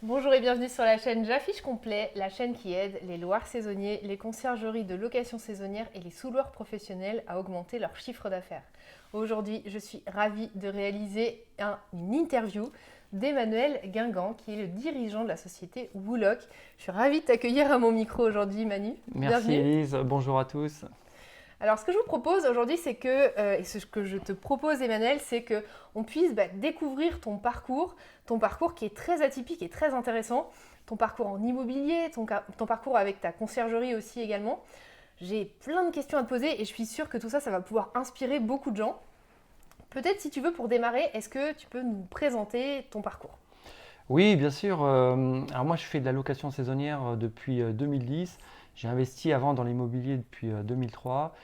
Bonjour et bienvenue sur la chaîne J'affiche complet, la chaîne qui aide les loueurs saisonniers, les conciergeries de location saisonnière et les sous-loueurs professionnels à augmenter leur chiffre d'affaires. Aujourd'hui, je suis ravie de réaliser une interview d'Emmanuel Guingamp, qui est le dirigeant de la société Woolock. Je suis ravie de t'accueillir à mon micro aujourd'hui, Manu. Merci Bienvenue. Elise, bonjour à tous. Alors, ce que je vous propose aujourd'hui, c'est que, et ce que je te propose, Emmanuel, c'est qu'on puisse découvrir ton parcours qui est très atypique et très intéressant, ton parcours en immobilier, ton parcours avec ta conciergerie aussi également. J'ai plein de questions à te poser et je suis sûre que tout ça, ça va pouvoir inspirer beaucoup de gens. Peut-être, si tu veux, pour démarrer, est-ce que tu peux nous présenter ton parcours ? Oui, bien sûr. Alors moi, je fais de la location saisonnière depuis 2010. J'ai investi avant dans l'immobilier depuis 2003.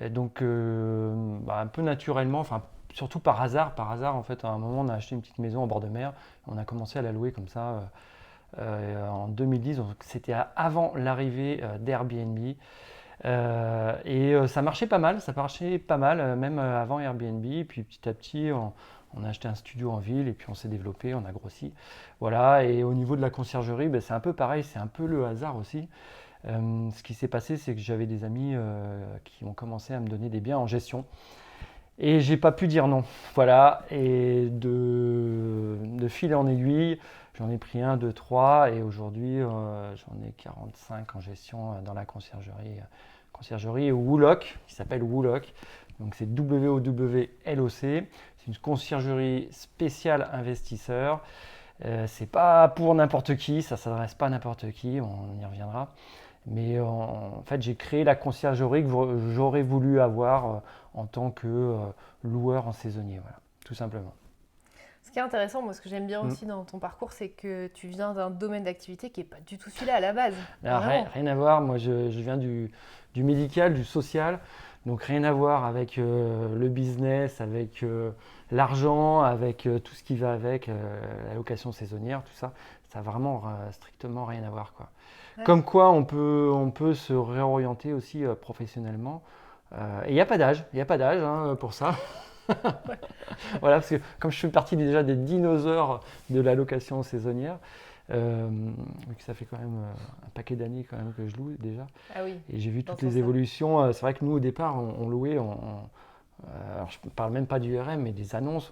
Et donc, un peu naturellement, enfin surtout par hasard. Par hasard, en fait, à un moment, on a acheté une petite maison en bord de mer. On a commencé à la louer comme ça en 2010. Donc, c'était avant l'arrivée d'Airbnb. Ça marchait pas mal, même avant Airbnb. Puis petit à petit, on a acheté un studio en ville et puis on s'est développé, on a grossi. Voilà, et au niveau de la conciergerie, c'est un peu pareil, c'est un peu le hasard aussi. Ce qui s'est passé, c'est que j'avais des amis qui ont commencé à me donner des biens en gestion. Et j'ai pas pu dire non. Voilà, et de fil en aiguille, j'en ai pris un, deux, trois, et aujourd'hui, j'en ai 45 en gestion dans la conciergerie Woolock, qui s'appelle Woolock. Donc c'est W-O-W-L-O-C. C'est une conciergerie spéciale investisseur. C'est pas pour n'importe qui, ça s'adresse pas à n'importe qui, on y reviendra. Mais en fait, j'ai créé la conciergerie que j'aurais voulu avoir en tant que loueur en saisonnier, voilà, tout simplement. Ce qui est intéressant, moi, ce que j'aime bien Mm. aussi dans ton parcours, c'est que tu viens d'un domaine d'activité qui n'est pas du tout celui-là à la base. Alors, Vraiment. rien à voir, moi je viens du médical, du social, donc rien à voir avec le business, avec l'argent, avec tout ce qui va avec, la location saisonnière, tout ça. Ça n'a vraiment strictement rien à voir, quoi. Ouais. Comme quoi on peut se réorienter aussi professionnellement. Et il n'y a pas d'âge, hein, pour ça. Voilà, parce que comme je fais partie déjà des dinosaures de la location saisonnière, vu que ça fait quand même un paquet d'années quand même que je loue déjà, Ah oui. et j'ai vu Dans toutes ce les sens-là. évolutions. C'est vrai que nous au départ on louait, alors je ne parle même pas du RM, mais des annonces,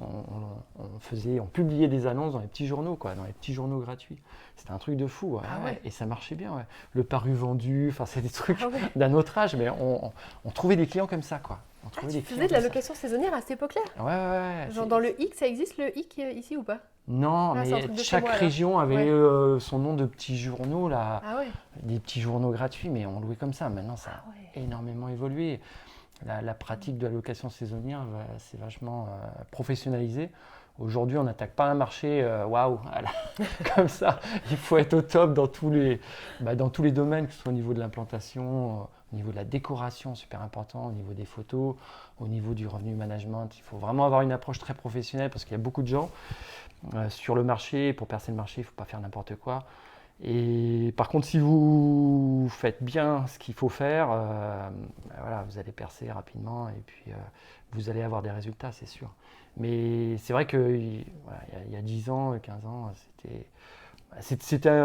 on publiait des annonces dans les petits journaux, quoi, dans les petits journaux gratuits. C'était un truc de fou, ouais, Ah ouais. et ça marchait bien. Ouais. Le paru vendu, enfin c'est des trucs Ah ouais. d'un autre âge, mais on trouvait des clients comme ça, quoi. On Ah, trouvait tu des faisais clients de la comme ça. location saisonnière à cette époque-là? Ouais, ouais, ouais. Genre dans le hic, ça existe le hic ici ou pas? Non, Ah, c'est un mais truc de chez chaque moi alors. région avait Ouais. son nom de petits journaux, là, Ah ouais. des petits journaux gratuits, mais on louait comme ça. Maintenant, ça Ah a ouais. énormément évolué. La pratique de la location saisonnière s'est vachement professionnalisée. Aujourd'hui, on n'attaque pas un marché waouh, voilà, comme ça. Il faut être au top dans tous les domaines, que ce soit au niveau de l'implantation, au niveau de la décoration, super important, au niveau des photos, au niveau du revenu management. Il faut vraiment avoir une approche très professionnelle parce qu'il y a beaucoup de gens sur le marché. Pour percer le marché, il ne faut pas faire n'importe quoi. Et par contre, si vous faites bien ce qu'il faut faire, voilà, vous allez percer rapidement et puis vous allez avoir des résultats, c'est sûr. Mais c'est vrai que voilà, il y a 10 ans, 15 ans,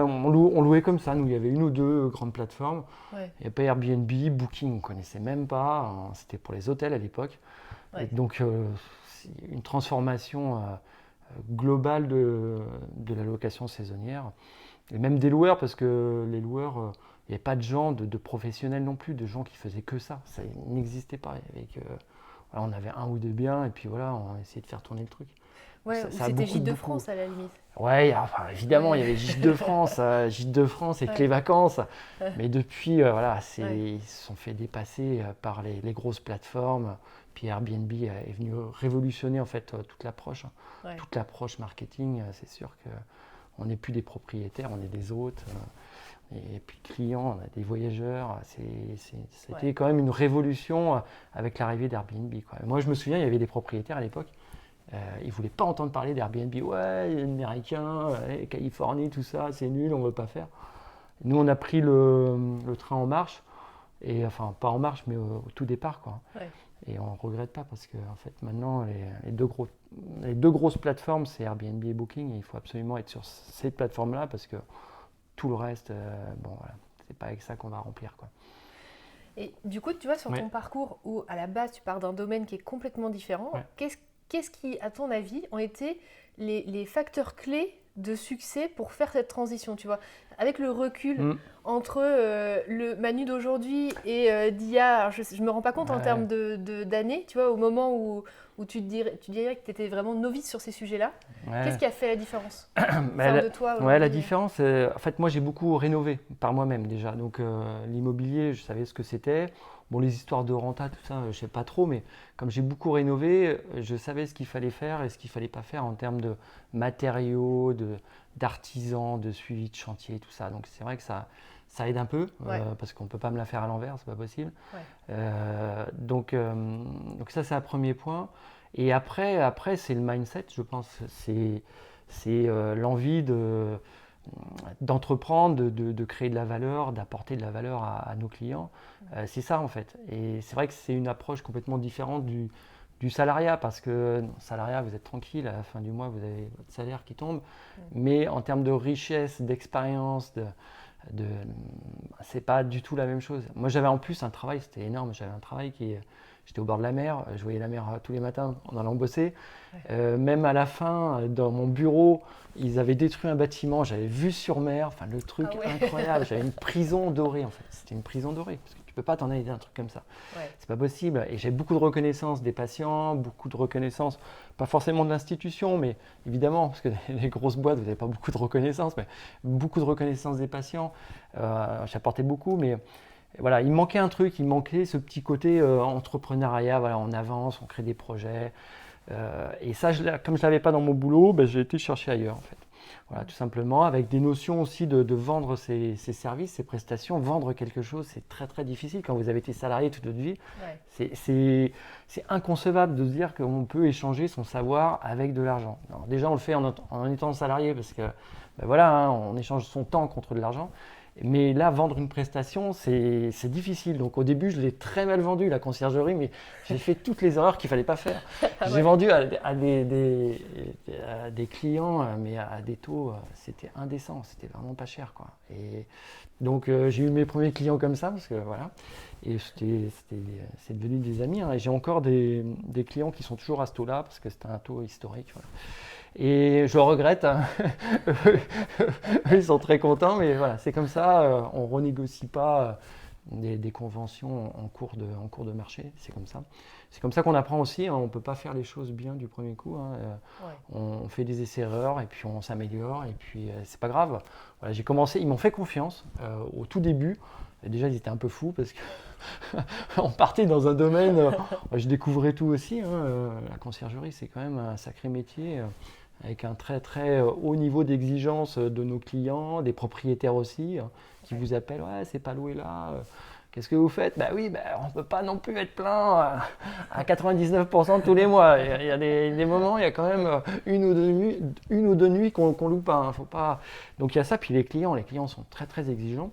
on louait comme ça. Nous, il y avait une ou deux grandes plateformes. Ouais. Il n'y a pas Airbnb, Booking, on ne connaissait même pas. C'était pour les hôtels à l'époque. Ouais. Et donc, c'est une transformation globale de la location saisonnière. Et même des loueurs, parce que les loueurs, il n'y avait pas de gens, de professionnels non plus, de gens qui faisaient que ça. Ça n'existait pas. Voilà, on avait un ou deux biens, et puis voilà, on essayait de faire tourner le truc. Ouais, Ça ou a c'était beaucoup, Gîte de beaucoup. France à la limite. Ouais, enfin, évidemment, Ouais. il y avait Gîte de France, Gîte de France avec Ouais. les vacances. Ouais. Mais depuis, voilà, Ouais. ils se sont fait dépasser par les grosses plateformes. Puis Airbnb est venu révolutionner en fait toute l'approche, hein. Ouais. Toute l'approche marketing. C'est sûr que on n'est plus des propriétaires, on est des hôtes. Et puis clients, on a des voyageurs. C'était Ouais. quand même une révolution avec l'arrivée d'Airbnb, quoi. Moi, je me souviens, il y avait des propriétaires à l'époque. Ils ne voulaient pas entendre parler d'Airbnb. Ouais, les Américains, Californie, tout ça, c'est nul, on ne veut pas faire. Nous, on a pris le train en marche. Et enfin, pas en marche, mais au tout départ, quoi. Ouais. Et on ne regrette pas parce que en fait, maintenant, les deux grosses plateformes, c'est Airbnb et Booking. Et il faut absolument être sur ces plateformes-là parce que tout le reste, bon, voilà, c'est pas avec ça qu'on va remplir, quoi. Et du coup, tu vois, sur Ouais, ton parcours où à la base tu pars d'un domaine qui est complètement différent, ouais. qu'est-ce qui, à ton avis, ont été les facteurs clés de succès pour faire cette transition, tu vois, avec le recul Mm. entre le Manu d'aujourd'hui et d'il y a, alors je ne me rends pas compte en Ouais, termes d'années, tu vois, au moment où tu dirais que tu étais vraiment novice sur ces sujets-là, qu'est-ce ouais. qui a fait la différence pour Mais faire de toi ouais, la aujourd'hui? différence, en fait, moi j'ai beaucoup rénové par moi-même déjà. Donc l'immobilier, je savais ce que c'était. Bon, les histoires de renta, tout ça, je sais pas trop, mais comme j'ai beaucoup rénové, je savais ce qu'il fallait faire et ce qu'il fallait pas faire en termes de matériaux, d'artisans, de suivi de chantier, tout ça. Donc c'est vrai que ça aide un peu Ouais, parce qu'on peut pas me la faire à l'envers, c'est pas possible. ouais. Donc ça, c'est un premier point. Et après c'est le mindset, je pense. C'est l'envie d'entreprendre, de créer de la valeur, d'apporter de la valeur à nos clients. C'est ça, en fait. Et c'est vrai que c'est une approche complètement différente du salariat, parce que salariat, vous êtes tranquille, à la fin du mois, vous avez votre salaire qui tombe. Mais en termes de richesse, d'expérience, de, c'est pas du tout la même chose. Moi, j'avais en plus un travail, c'était énorme. J'avais un travail j'étais au bord de la mer, je voyais la mer tous les matins en allant bosser. Même à la fin, dans mon bureau, ils avaient détruit un bâtiment, j'avais vue sur mer, enfin le Ah truc ouais. incroyable. J'avais une prison dorée en fait. C'était une prison dorée, parce que tu peux pas t'en aller d'un truc comme ça. Ouais. C'est pas possible. Et j'ai beaucoup de reconnaissance des patients, beaucoup de reconnaissance, pas forcément de l'institution, mais évidemment, parce que les grosses boîtes, vous n'avez pas beaucoup de reconnaissance, mais beaucoup de reconnaissance des patients. J'apportais beaucoup, mais voilà, il me manquait un truc, il me manquait ce petit côté entrepreneuriat, voilà, on avance, on crée des projets. Et ça, comme je ne l'avais pas dans mon boulot, ben, j'ai été chercher ailleurs en fait. Voilà, tout simplement, avec des notions aussi de vendre ses services, ses prestations. Vendre quelque chose, c'est très très difficile quand vous avez été salarié toute votre vie. Ouais. C'est inconcevable de se dire qu'on peut échanger son savoir avec de l'argent. Alors, déjà, on le fait en étant salarié parce que ben voilà, hein, on échange son temps contre de l'argent. Mais là, vendre une prestation, c'est difficile. Donc au début, je l'ai très mal vendu, la conciergerie, mais j'ai fait toutes les erreurs qu'il ne fallait pas faire. Ah J'ai ouais. vendu à des clients, mais à des taux, c'était indécent, c'était vraiment pas cher, quoi. Et donc j'ai eu mes premiers clients comme ça, parce que voilà, et c'est devenu des amis, hein. Et j'ai encore des clients qui sont toujours à ce taux-là, parce que c'était un taux historique, voilà. Et je regrette, hein. Ils sont très contents, mais voilà, c'est comme ça, on ne renégocie pas des conventions en cours de marché, c'est comme ça. C'est comme ça qu'on apprend aussi, hein, on ne peut pas faire les choses bien du premier coup, hein. Ouais. On fait des essais-erreurs et puis on s'améliore et puis c'est pas grave. Voilà, j'ai commencé, ils m'ont fait confiance au tout début. Et déjà, ils étaient un peu fous parce qu'on partait dans un domaine, je découvrais tout aussi, hein. La conciergerie, c'est quand même un sacré métier. Avec un très très haut niveau d'exigence de nos clients, des propriétaires aussi, hein, qui Ouais. vous appellent, ouais, c'est pas loué là, qu'est-ce que vous faites? Bah oui, bah, on ne peut pas non plus être plein à 99% tous les mois. Il y a des moments, il y a quand même une ou deux nuits qu'on loupe pas, hein, faut pas. Donc il y a ça, puis les clients sont très très exigeants.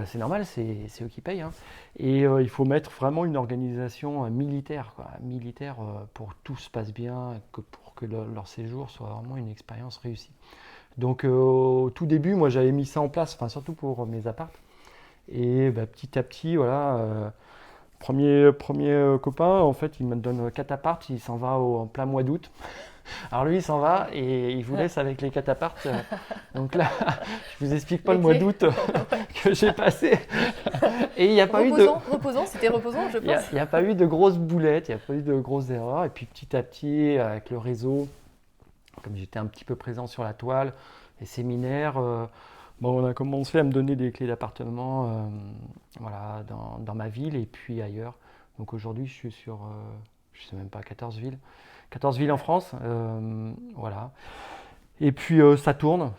C'est normal, c'est eux qui payent, hein. Et il faut mettre vraiment une organisation militaire, quoi, militaire pour que tout se passe bien, pour que leur séjour soit vraiment une expérience réussie. Donc au tout début, moi j'avais mis ça en place, enfin surtout pour mes apparts. Et bah, petit à petit, voilà, premier copain, en fait, il me donne 4 apparts, il s'en va en plein mois d'août. Alors lui, il s'en va et il vous laisse avec les 4 apparts. Donc là, je vous explique pas le Les mois clés. d'août Ouais. que j'ai passé. Et il n'y a pas eu de, Reposant, reposant, c'était reposant, je il y a, pense. il y a pas eu de grosses boulettes, il n'y a pas eu de grosses erreurs. Et puis petit à petit, avec le réseau, comme j'étais un petit peu présent sur la toile, les séminaires, bon, on a commencé à me donner des clés d'appartement, voilà, dans ma ville et puis ailleurs. Donc aujourd'hui, je suis sur, je sais même pas, 14 villes. 14 villes en France, voilà. Et puis ça tourne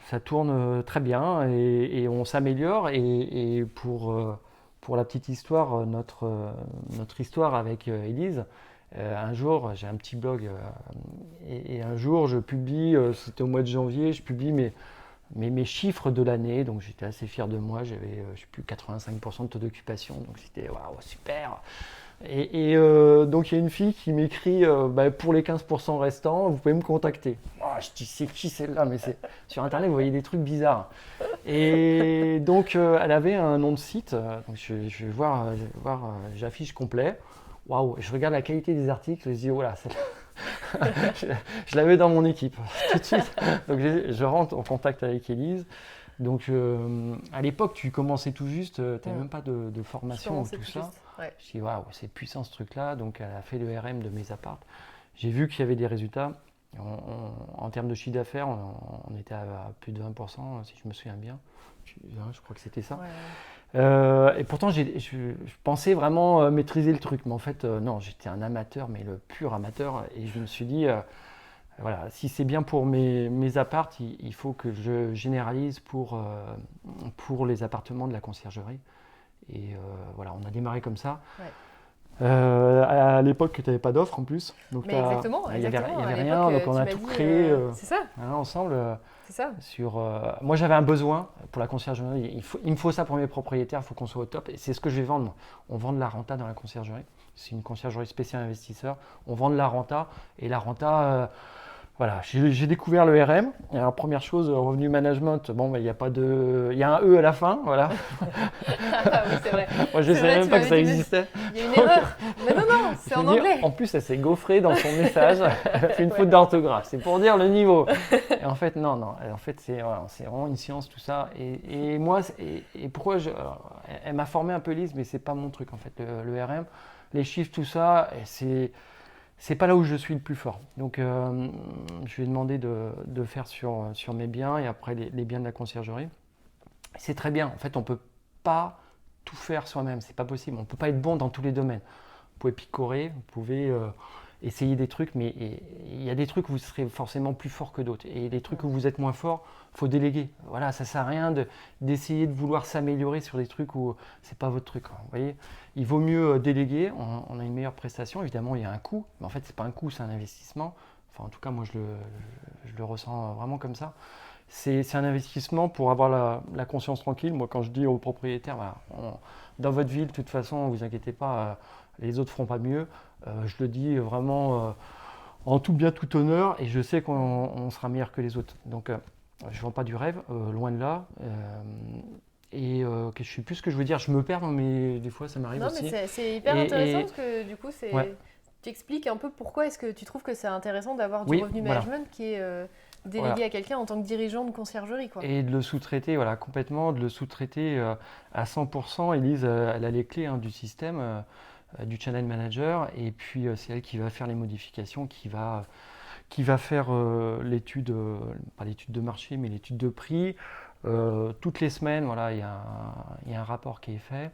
très bien et on s'améliore. Et pour la petite histoire, notre histoire avec Élise, un jour, j'ai un petit blog et un jour, je publie, c'était au mois de janvier, je publie mes chiffres de l'année. Donc j'étais assez fier de moi, j'avais, je sais plus, 85% de taux d'occupation. Donc c'était waouh, super. Donc il y a une fille qui m'écrit pour les 15% restants, vous pouvez me contacter. Oh, je dis c'est qui celle-là? Mais c'est sur internet, vous voyez des trucs bizarres. Et donc elle avait un nom de site. Donc je vais voir, j'affiche complet. Waouh, je regarde la qualité des articles, je dis voilà, je l'avais dans mon équipe tout de suite. Donc je rentre en contact avec Élise. Donc à l'époque, tu commençais tout juste, tu n'avais même pas de formation ou tout ça. Ouais. Je dis waouh, c'est puissant ce truc-là. Donc elle a fait le RM de mes apparts. J'ai vu qu'il y avait des résultats. En termes de chiffre d'affaires, on était à plus de 20%, si je me souviens bien. Je crois que c'était ça. Ouais. Et pourtant, je pensais vraiment maîtriser le truc. Mais en fait, non, j'étais un amateur, mais le pur amateur. Et je me suis dit, voilà, si c'est bien pour mes apparts, il faut que je généralise pour les appartements de la conciergerie. Et voilà, on a démarré comme ça. Ouais. À l'époque, tu n'avais pas d'offre en plus. Donc Mais exactement. Il n'y avait rien, donc on a tout créé c'est ça. ensemble. C'est ça. Moi, j'avais un besoin pour la conciergerie. Il me faut ça pour mes propriétaires, il faut qu'on soit au top. Et c'est ce que je vais vendre. Moi. On vend de la renta dans la conciergerie. C'est une conciergerie spéciale investisseur. On vend de la renta. Et la renta, voilà, j'ai découvert le RM. Et alors, première chose, revenu management, il y a pas de, il y a un E à la fin, voilà. Ah oui, c'est vrai. Moi, je ne savais même pas que ça existait. Il y a une erreur. Mais non, c'est en anglais. En plus, elle s'est gaufrée dans son message. Elle a fait une faute d'orthographe. C'est pour dire le niveau. Et en fait, non. En fait, c'est vraiment une science, tout ça. Et moi, pourquoi elle m'a formé un peu Lise, mais c'est pas mon truc, en fait, le RM. Les chiffres, tout ça, c'est pas là où je suis le plus fort. Donc, je lui ai demandé de faire sur mes biens et après les biens de la conciergerie. C'est très bien. En fait, on peut pas tout faire soi-même. C'est pas possible. On peut pas être bon dans tous les domaines. Vous pouvez picorer, vous pouvez essayer des trucs, mais il y a des trucs où vous serez forcément plus fort que d'autres. Et les trucs où vous êtes moins fort, il faut déléguer. Voilà, ça sert à rien d'essayer de vouloir s'améliorer sur des trucs où c'est pas votre truc. Vous voyez, il vaut mieux déléguer. On a une meilleure prestation. Évidemment, il y a un coût, mais en fait, c'est pas un coût, c'est un investissement. Enfin, en tout cas, moi, je le ressens vraiment comme ça. C'est un investissement pour avoir la conscience tranquille. Moi, quand je dis aux propriétaires, voilà, dans votre ville, de toute façon, ne vous inquiétez pas, les autres ne feront pas mieux. Je le dis vraiment en tout bien, tout honneur, et je sais qu'on sera meilleur que les autres. Donc, je ne vends pas du rêve, loin de là. Je ne sais plus ce que je veux dire. Je me perds, mais des fois, ça m'arrive aussi. Non, mais c'est hyper intéressant parce que du coup, tu expliques un peu pourquoi est-ce que tu trouves que c'est intéressant d'avoir du revenu management qui est délégué à quelqu'un en tant que dirigeant de conciergerie, quoi. Et de le sous-traiter, voilà, complètement, de le sous-traiter à 100%. Élise, elle a les clés du système, du channel manager, et puis c'est elle qui va faire les modifications, qui va faire l'étude, pas l'étude de marché, mais l'étude de prix. Toutes les semaines, voilà, il y a un rapport qui est fait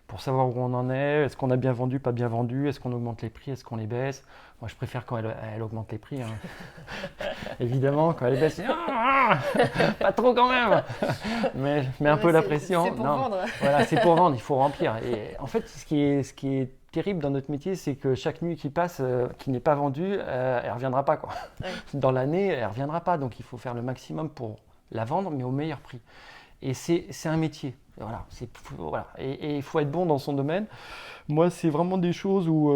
pour savoir où on en est, est-ce qu'on a bien vendu, pas bien vendu, est-ce qu'on augmente les prix, est-ce qu'on les baisse. Moi, je préfère quand elle augmente les prix. Évidemment, quand elle baisse, pas trop quand même. Mais je mets un peu la pression. C'est pour vendre. Voilà, c'est pour vendre, il faut remplir. Et en fait, ce qui est terrible dans notre métier, c'est que chaque nuit qui passe, qui n'est pas vendue, elle ne reviendra pas, quoi. Ouais. Dans l'année, elle ne reviendra pas. Donc, il faut faire le maximum pour la vendre, mais au meilleur prix. Et c'est un métier. Voilà, et il faut être bon dans son domaine. Moi, c'est vraiment des choses où,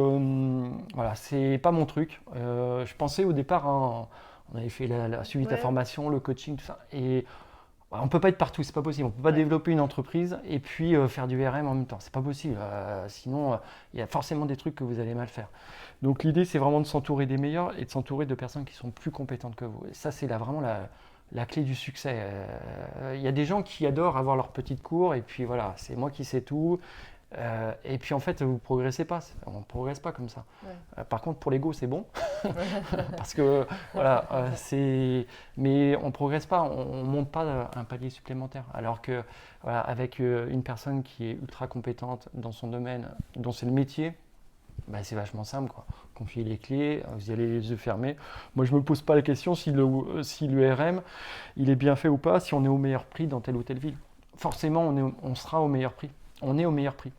voilà, c'est pas mon truc. Je pensais au départ, on avait fait la suivi de la formation, le coaching, tout ça. Et on ne peut pas être partout, c'est pas possible. On ne peut pas développer une entreprise et puis faire du RM en même temps. C'est pas possible. Sinon, il y a forcément des trucs que vous allez mal faire. Donc, l'idée, c'est vraiment de s'entourer des meilleurs et de s'entourer de personnes qui sont plus compétentes que vous. Et ça, c'est vraiment la clé du succès. Il y a des gens qui adorent avoir leur petite cour et puis voilà, c'est moi qui sais tout. Et puis en fait, vous ne progressez pas. On ne progresse pas comme ça. Ouais. Par contre, pour l'ego, c'est bon. Parce que voilà, mais on ne progresse pas. On ne monte pas un palier supplémentaire. Alors que voilà, avec une personne qui est ultra compétente dans son domaine, dont c'est le métier, bah, c'est vachement simple, quoi. Confiez les clés, vous y allez les yeux fermés. Moi, je ne me pose pas la question si le RM il est bien fait ou pas, si on est au meilleur prix dans telle ou telle ville. Forcément, on sera au meilleur prix. On est au meilleur prix.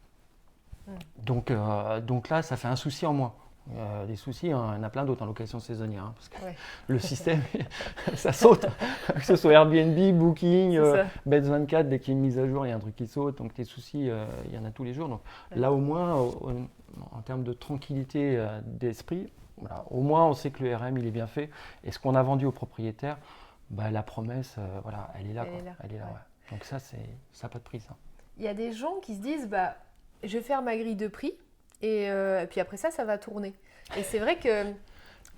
Donc là, ça fait un souci en moins. Des soucis, hein, il y en a plein d'autres en location saisonnière, hein, parce que Ouais, le système, ça saute, que ce soit Airbnb, Booking, c'est ça. Beds24, dès qu'il y a une mise à jour, il y a un truc qui saute, donc des soucis, il y en a tous les jours. Donc Ouais. là, au moins, en termes de tranquillité d'esprit, voilà, au moins on sait que le RM il est bien fait, et ce qu'on a vendu aux propriétaires, bah, la promesse, voilà, elle est là, Elle quoi. est là, Elle est là, ouais. ouais. Donc ça n'a pas de prix, ça. Il y a des gens qui se disent, bah, je vais faire ma grille de prix et puis après ça va tourner. Et c'est vrai que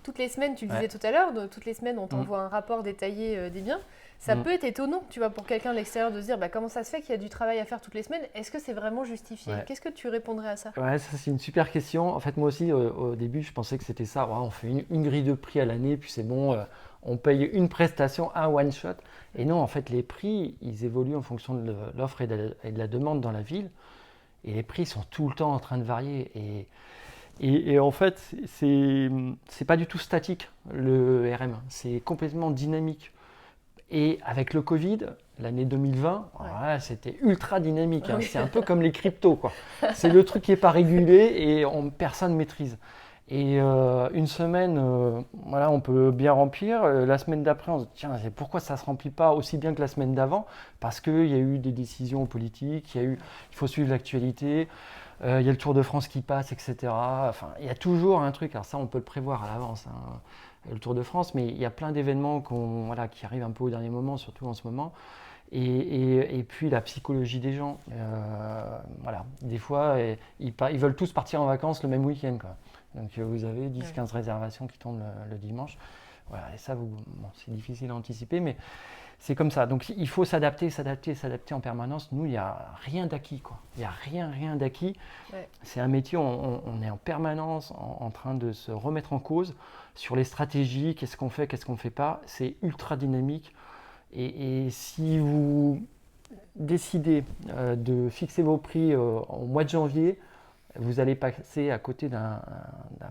toutes les semaines, tu le disais Ouais. tout à l'heure, toutes les semaines, on Mm. t'envoie un rapport détaillé des biens. Ça Mm. peut être étonnant, tu vois, pour quelqu'un de l'extérieur de se dire, bah, comment ça se fait qu'il y a du travail à faire toutes les semaines? Est-ce que c'est vraiment justifié? Ouais. Qu'est-ce que tu répondrais à ça? Ouais, ça c'est une super question. En fait, moi aussi, au début, je pensais que c'était ça. Ouais, on fait une grille de prix à l'année, puis c'est bon, on paye une prestation, un one shot. Et non, en fait, les prix, ils évoluent en fonction de l'offre et de la demande dans la ville. Et les prix sont tout le temps en train de varier. Et en fait, c'est pas du tout statique, le RM. C'est complètement dynamique. Et avec le Covid, l'année 2020, ouais, c'était ultra dynamique, hein. Oui. C'est un peu comme les cryptos, quoi. C'est le truc qui n'est pas régulé et personne ne maîtrise. Et une semaine, voilà, on peut bien remplir. La semaine d'après, on se dit, tiens, pourquoi ça ne se remplit pas aussi bien que la semaine d'avant? Parce qu'il y a eu des décisions politiques, il faut suivre l'actualité, il y a le Tour de France qui passe, etc. Enfin, il y a toujours un truc, alors ça, on peut le prévoir à l'avance, hein, le Tour de France, mais il y a plein d'événements voilà, qui arrivent un peu au dernier moment, surtout en ce moment. Et puis la psychologie des gens. Voilà. Des fois, ils veulent tous partir en vacances le même week-end, quoi. Donc vous avez 10-15 réservations qui tombent le dimanche. Voilà. Et ça, bon, c'est difficile à anticiper, mais c'est comme ça. Donc il faut s'adapter en permanence. Nous, il n'y a rien d'acquis, quoi. Il n'y a rien d'acquis. Ouais. C'est un métier, on est en permanence en train de se remettre en cause sur les stratégies, qu'est-ce qu'on fait, qu'est-ce qu'on ne fait pas. C'est ultra dynamique. Et si vous décidez de fixer vos prix au mois de janvier, vous allez passer à côté d'un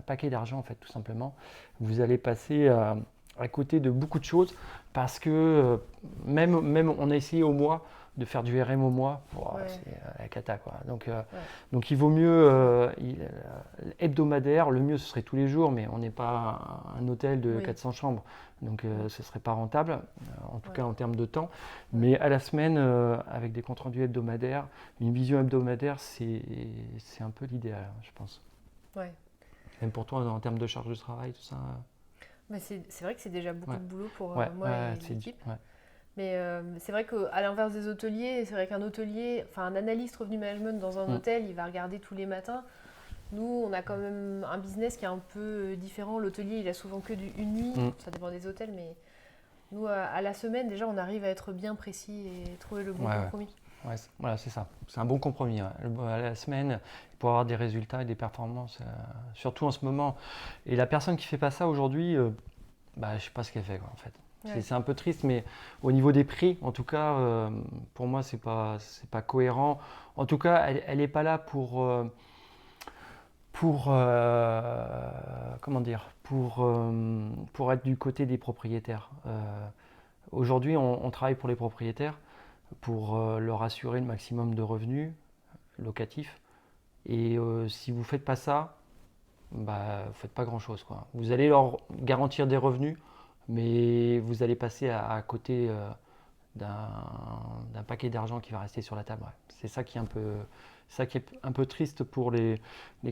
paquet d'argent, en fait, tout simplement. Vous allez passer à côté de beaucoup de choses parce que même on a essayé au mois de faire du RM au mois, c'est la cata, quoi. Donc il vaut mieux hebdomadaire, le mieux ce serait tous les jours, mais on n'est pas un hôtel de 400 chambres, donc ce ne serait pas rentable, en tout cas en termes de temps. Mais à la semaine, avec des comptes rendus hebdomadaires, une vision hebdomadaire, c'est un peu l'idéal, je pense. Ouais. Même pour toi, en termes de charge de travail, tout ça. Mais c'est vrai que c'est déjà beaucoup de boulot pour moi et l'équipe. Ouais. Mais c'est vrai qu'à l'inverse des hôteliers, c'est vrai qu'un hôtelier, enfin un analyste revenu management dans un hôtel, il va regarder tous les matins. Nous, on a quand même un business qui est un peu différent. L'hôtelier, il a souvent que une nuit, ça dépend des hôtels, mais nous, à la semaine, déjà, on arrive à être bien précis et trouver le bon compromis. Ouais, voilà, c'est ça. C'est un bon compromis. À la semaine, pour avoir des résultats et des performances, surtout en ce moment. Et la personne qui ne fait pas ça aujourd'hui, je ne sais pas ce qu'elle fait, quoi, en fait. Ouais. C'est un peu triste, mais au niveau des prix, en tout cas, pour moi, c'est pas cohérent. En tout cas, elle n'est pas là pour être du côté des propriétaires. Aujourd'hui, on travaille pour les propriétaires pour leur assurer le maximum de revenus locatifs. Et si vous ne faites pas ça, vous ne faites pas grand-chose, quoi. Vous allez leur garantir des revenus, mais vous allez passer à côté d'un paquet d'argent qui va rester sur la table. Ouais. C'est ça qui est un peu triste pour les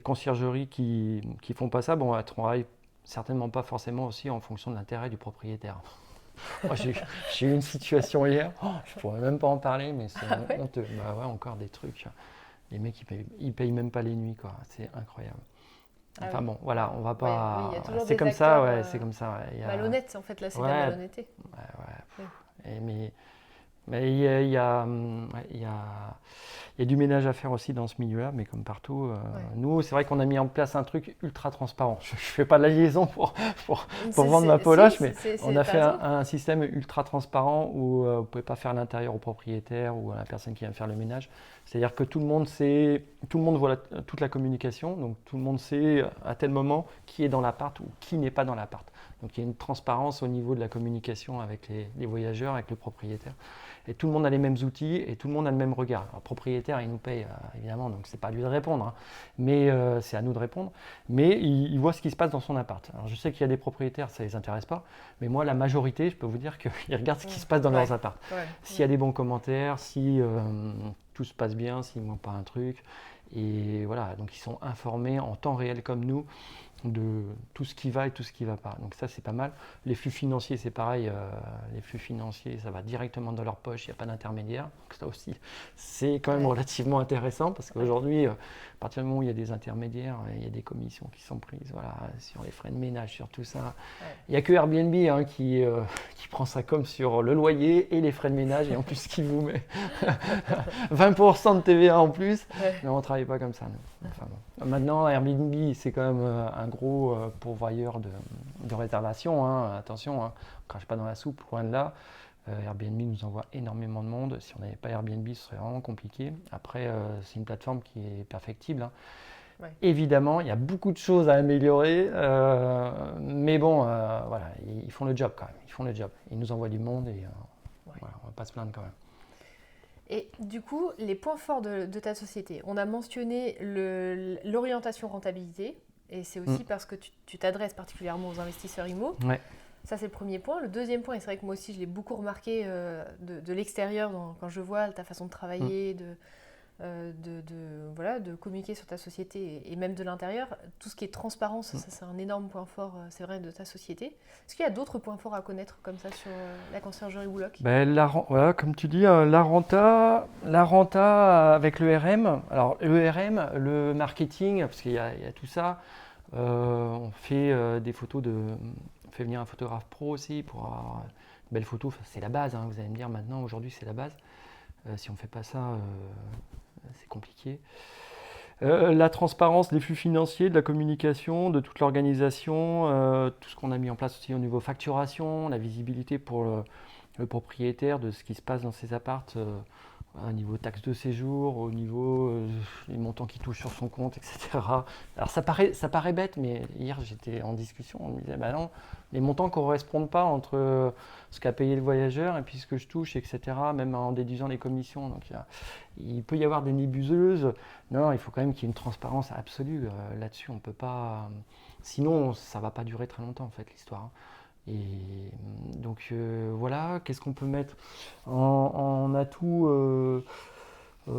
conciergeries qui font pas ça. Bon, elles travaillent certainement pas forcément aussi en fonction de l'intérêt du propriétaire. J'ai eu une situation hier, je pourrais même pas en parler, mais c'est honteux. Encore des trucs. Les mecs, ils payent même pas les nuits, quoi. C'est incroyable. Enfin bon, voilà, on va pas. C'est comme ça, c'est comme ça. Malhonnête, en fait, là, c'est de la malhonnêteté. Mais il y a du ménage à faire aussi dans ce milieu-là, mais comme partout. Nous, c'est vrai qu'on a mis en place un truc ultra transparent. Je ne fais pas de la liaison pour vendre ma poloche, mais on a fait un système ultra transparent où vous ne pouvez pas faire l'intérieur au propriétaire ou à la personne qui vient faire le ménage. C'est-à-dire que tout le monde voit toute la communication, donc tout le monde sait à tel moment qui est dans l'appart ou qui n'est pas dans l'appart. Donc il y a une transparence au niveau de la communication avec les voyageurs, avec le propriétaire. Et tout le monde a les mêmes outils et tout le monde a le même regard. Alors, le propriétaire, il nous paye évidemment, donc c'est pas à lui de répondre, hein, mais c'est à nous de répondre. Mais il voit ce qui se passe dans son appart. Alors je sais qu'il y a des propriétaires, ça les intéresse pas, mais moi la majorité, je peux vous dire qu'ils regardent ce qui se passe dans leurs apparts. S'il y a des bons commentaires, si tout se passe bien, s'il ne manque pas un truc. Et voilà, donc ils sont informés en temps réel comme nous de tout ce qui va et tout ce qui ne va pas. Donc ça, c'est pas mal. Les flux financiers, c'est pareil. Les flux financiers, ça va directement dans leur poche, il n'y a pas d'intermédiaire. Donc ça aussi, c'est quand même relativement intéressant parce qu'aujourd'hui, à partir du moment où il y a des intermédiaires, il y a des commissions qui sont prises sur les frais de ménage, sur tout ça. Il n'y a que Airbnb qui prend ça comme sur le loyer et les frais de ménage et en plus qui vous met 20% de TVA en plus. Mais on ne travaille pas comme ça. Enfin, bon. Maintenant, Airbnb, c'est quand même un gros pourvoyeur de réservation. Hein. Attention, hein, on ne crache pas dans la soupe, loin de là. Airbnb nous envoie énormément de monde. Si on n'avait pas Airbnb, ce serait vraiment compliqué. Après, c'est une plateforme qui est perfectible. Hein. Ouais. Évidemment, il y a beaucoup de choses à améliorer, mais bon, voilà, ils font le job quand même. Ils font le job. Ils nous envoient du monde et voilà, on ne va pas se plaindre quand même. Et du coup, les points forts de ta société, on a mentionné l'orientation rentabilité, et c'est aussi parce que tu t'adresses particulièrement aux investisseurs IMO. Ouais. Ça, c'est le premier point. Le deuxième point, et c'est vrai que moi aussi, je l'ai beaucoup remarqué de l'extérieur quand je vois ta façon de travailler, de communiquer sur ta société et même de l'intérieur. Tout ce qui est transparence, ça, c'est un énorme point fort, c'est vrai, de ta société. Est-ce qu'il y a d'autres points forts à connaître comme ça sur la conciergerie Wouloc ? Voilà, comme tu dis, la renta avec le RM. Alors le RM, le marketing, parce qu'il y a tout ça. On fait des photos on fait venir un photographe pro aussi pour avoir de belles photos. Enfin, c'est la base, hein, vous allez me dire maintenant, aujourd'hui c'est la base. Si on ne fait pas ça, c'est compliqué. La transparence des flux financiers, de la communication, de toute l'organisation, tout ce qu'on a mis en place aussi au niveau facturation, la visibilité pour le propriétaire de ce qui se passe dans ses apparts, au niveau taxe de séjour, au niveau les montants qu'il touche sur son compte, etc. Alors ça paraît bête, mais hier j'étais en discussion, on me disait bah non, les montants ne correspondent pas entre ce qu'a payé le voyageur et puis ce que je touche, etc. Même en déduisant les commissions. Donc il peut y avoir des nébuleuses. Non, il faut quand même qu'il y ait une transparence absolue là-dessus. On peut pas, sinon ça va pas durer très longtemps en fait l'histoire. Hein. Et donc voilà, qu'est-ce qu'on peut mettre en atout je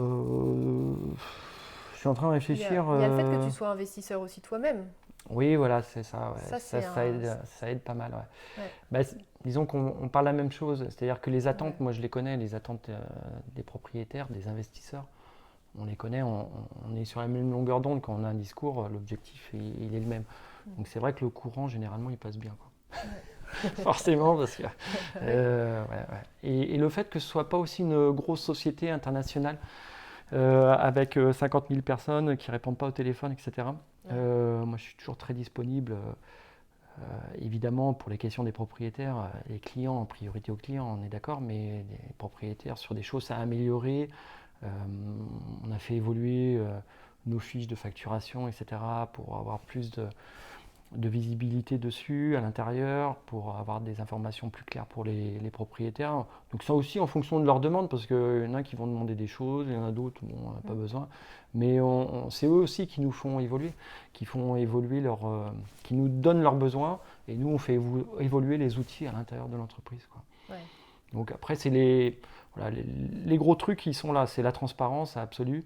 suis en train de réfléchir. Il y a le fait que tu sois investisseur aussi toi-même. Oui, voilà, c'est ça. Ouais. Ça aide pas mal. Ouais. Ouais. Bah, disons qu'on parle la même chose, c'est-à-dire que les attentes, moi je les connais, les attentes des propriétaires, des investisseurs, on les connaît, on est sur la même longueur d'onde quand on a un discours, l'objectif il est le même. Donc c'est vrai que le courant, généralement, il passe bien. Quoi. Ouais. Forcément, parce que. Et le fait que ce ne soit pas aussi une grosse société internationale avec 50 000 personnes qui ne répondent pas au téléphone, etc. Moi, je suis toujours très disponible. Évidemment, pour les questions des propriétaires, les clients, en priorité aux clients, on est d'accord, mais les propriétaires sur des choses à améliorer. On a fait évoluer nos fiches de facturation, etc. pour avoir plus de visibilité dessus à l'intérieur, pour avoir des informations plus claires pour les propriétaires. Donc ça aussi en fonction de leurs demandes, parce qu'il y en a qui vont demander des choses, il y en a d'autres où on n'a pas besoin. Mais c'est eux aussi qui nous font évoluer, qui nous donnent leurs besoins, et nous on fait évoluer les outils à l'intérieur de l'entreprise. Quoi. Ouais. Donc après c'est les gros trucs qui sont là, c'est la transparence absolue.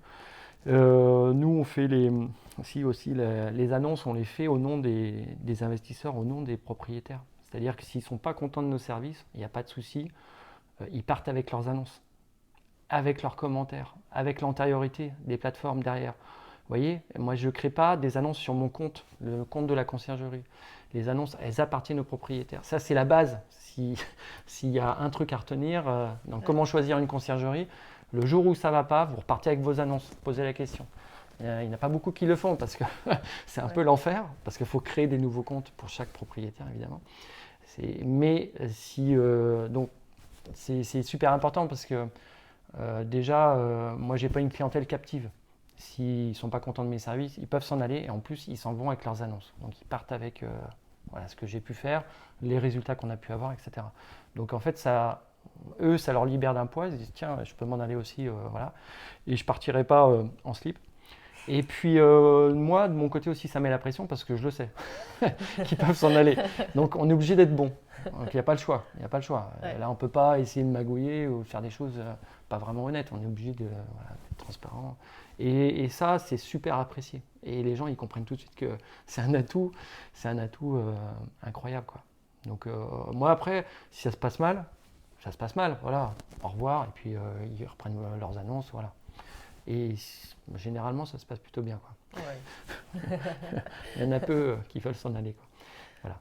Nous, on fait les annonces, on les fait au nom des investisseurs, au nom des propriétaires. C'est-à-dire que s'ils ne sont pas contents de nos services, il n'y a pas de souci, ils partent avec leurs annonces, avec leurs commentaires, avec l'antériorité des plateformes derrière. Vous voyez, moi je ne crée pas des annonces sur mon compte, le compte de la conciergerie. Les annonces, elles appartiennent aux propriétaires. Ça, c'est la base. S'il y a un truc à retenir, dans comment choisir une conciergerie, le jour où ça ne va pas, vous repartez avec vos annonces, posez la question. Il n'y en a pas beaucoup qui le font parce que c'est un peu l'enfer, parce qu'il faut créer des nouveaux comptes pour chaque propriétaire, évidemment. Donc, c'est super important parce que déjà, moi, je n'ai pas une clientèle captive. S'ils ne sont pas contents de mes services, ils peuvent s'en aller et en plus, ils s'en vont avec leurs annonces. Donc, ils partent avec Voilà ce que j'ai pu faire, les résultats qu'on a pu avoir, etc. Donc en fait, ça leur libère d'un poids. Ils se disent tiens, je peux m'en aller aussi, voilà. Et je partirai pas en slip. Et puis moi, de mon côté aussi, ça met la pression parce que je le sais qu'ils peuvent s'en aller. Donc on est obligé d'être bon. Donc il n'y a pas le choix. Il n'y a pas le choix. Ouais. Là, on ne peut pas essayer de magouiller ou faire des choses pas vraiment honnêtes. On est obligé de voilà, d'être transparent. Et ça, c'est super apprécié. Et les gens, ils comprennent tout de suite que c'est un atout incroyable, quoi. Donc moi, après, si ça se passe mal, ça se passe mal. Voilà, au revoir. Et puis ils reprennent leurs annonces, voilà. Et généralement, ça se passe plutôt bien, quoi. Ouais. Il y en a peu qui veulent s'en aller, quoi. Voilà.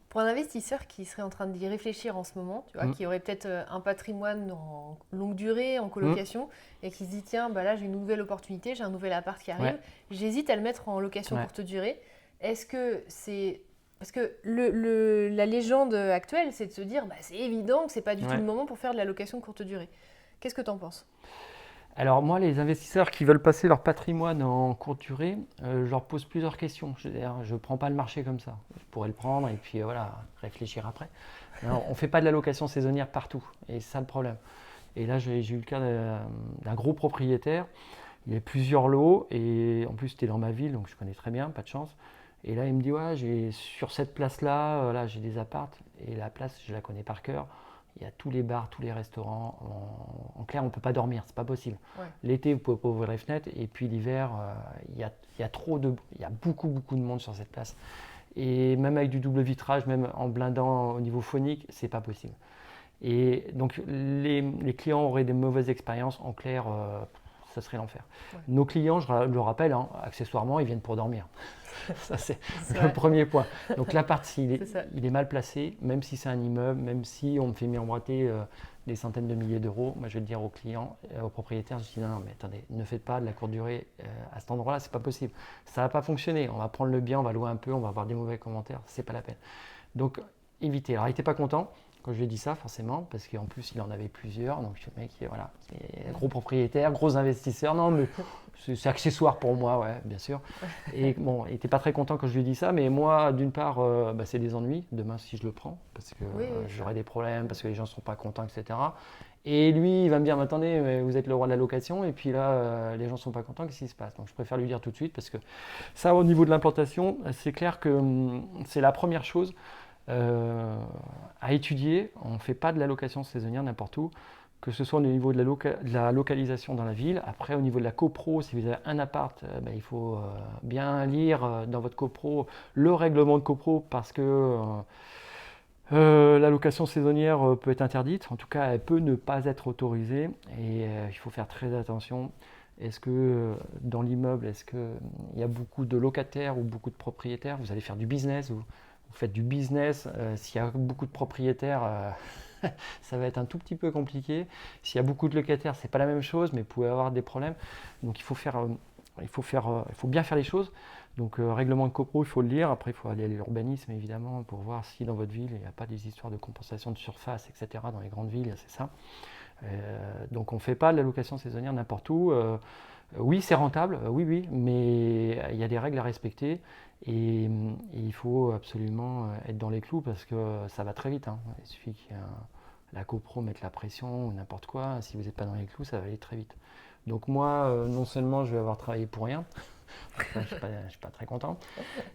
Pour un investisseur qui serait en train d'y réfléchir en ce moment, tu vois, qui aurait peut-être un patrimoine en longue durée, en colocation, et qui se dit tiens, bah là j'ai une nouvelle opportunité, j'ai un nouvel appart qui arrive, j'hésite à le mettre en location courte durée. Est-ce que c'est... Parce que la légende actuelle, c'est de se dire bah, c'est évident que c'est pas du tout le moment pour faire de la location courte durée. Qu'est-ce que tu en penses ? Alors moi, les investisseurs qui veulent passer leur patrimoine en courte durée, je leur pose plusieurs questions. Je ne prends pas le marché comme ça. Je pourrais le prendre et puis voilà, réfléchir après. Alors, on ne fait pas de la location saisonnière partout et c'est ça le problème. Et là, j'ai eu le cas d'un gros propriétaire. Il y a plusieurs lots et en plus, c'était dans ma ville, donc je connais très bien, pas de chance. Et là, il me dit, ouais, sur cette place-là, là, j'ai des apparts et la place, je la connais par cœur. Il y a tous les bars, tous les restaurants. En clair, on ne peut pas dormir, c'est pas possible. Ouais. L'été, vous ne pouvez pas ouvrir les fenêtres. Et puis l'hiver, il y a beaucoup de monde sur cette place. Et même avec du double vitrage, même en blindant au niveau phonique, c'est pas possible. Et donc les clients auraient des mauvaises expériences. En clair, ça serait l'enfer. Ouais. Nos clients, je le rappelle, hein, accessoirement, ils viennent pour dormir. Ça, c'est le premier point. Donc l'appart, il est mal placé, même si c'est un immeuble, même si on me fait miroiter des centaines de milliers d'euros, moi je vais le dire aux clients, aux propriétaires, je dis non, mais attendez, ne faites pas de la courte durée à cet endroit-là, c'est pas possible. Ça va pas fonctionner. On va prendre le bien, on va louer un peu, on va avoir des mauvais commentaires, c'est pas la peine. Donc évitez. Alors il n'était pas content quand je lui ai dit ça, forcément, parce qu'en plus il en avait plusieurs. Donc le mec, voilà, gros propriétaire, gros investisseur, non mais c'est accessoire pour moi, ouais, bien sûr. Et bon, il n'était pas très content quand je lui ai dit ça, mais moi, d'une part, c'est des ennuis, demain si je le prends, parce que j'aurai des problèmes, parce que les gens ne sont pas contents, etc. Et lui, il va me dire, mais attendez, mais vous êtes le roi de la location, et puis là, les gens ne sont pas contents, qu'est-ce qui se passe? Donc je préfère lui dire tout de suite, parce que ça, au niveau de l'implantation, c'est clair que c'est la première chose à étudier. On ne fait pas de la location saisonnière n'importe où, que ce soit au niveau de la localisation dans la ville. Après, au niveau de la copro, si vous avez un appart, il faut bien lire dans votre copro le règlement de copro parce que la location saisonnière peut être interdite. En tout cas, elle peut ne pas être autorisée et il faut faire très attention. Est-ce que dans l'immeuble, est-ce qu'il y a beaucoup de locataires ou beaucoup de propriétaires? Vous allez faire du business, vous faites du business. S'il y a beaucoup de propriétaires, ça va être un tout petit peu compliqué. S'il y a beaucoup de locataires, c'est pas la même chose, mais vous pouvez avoir des problèmes. Donc il faut bien faire les choses. Donc règlement de copro, il faut le lire. Après, il faut aller à l'urbanisme, évidemment, pour voir si dans votre ville, il n'y a pas des histoires de compensation de surface, etc. Dans les grandes villes, c'est ça. Donc on ne fait pas de la location saisonnière n'importe où. Oui, c'est rentable, oui, mais il y a des règles à respecter. Et il faut absolument être dans les clous parce que ça va très vite. Hein. Il suffit qu'il y ait la copro mette la pression ou n'importe quoi. Si vous n'êtes pas dans les clous, ça va aller très vite. Donc moi, non seulement je vais avoir travaillé pour rien, je ne suis pas très content.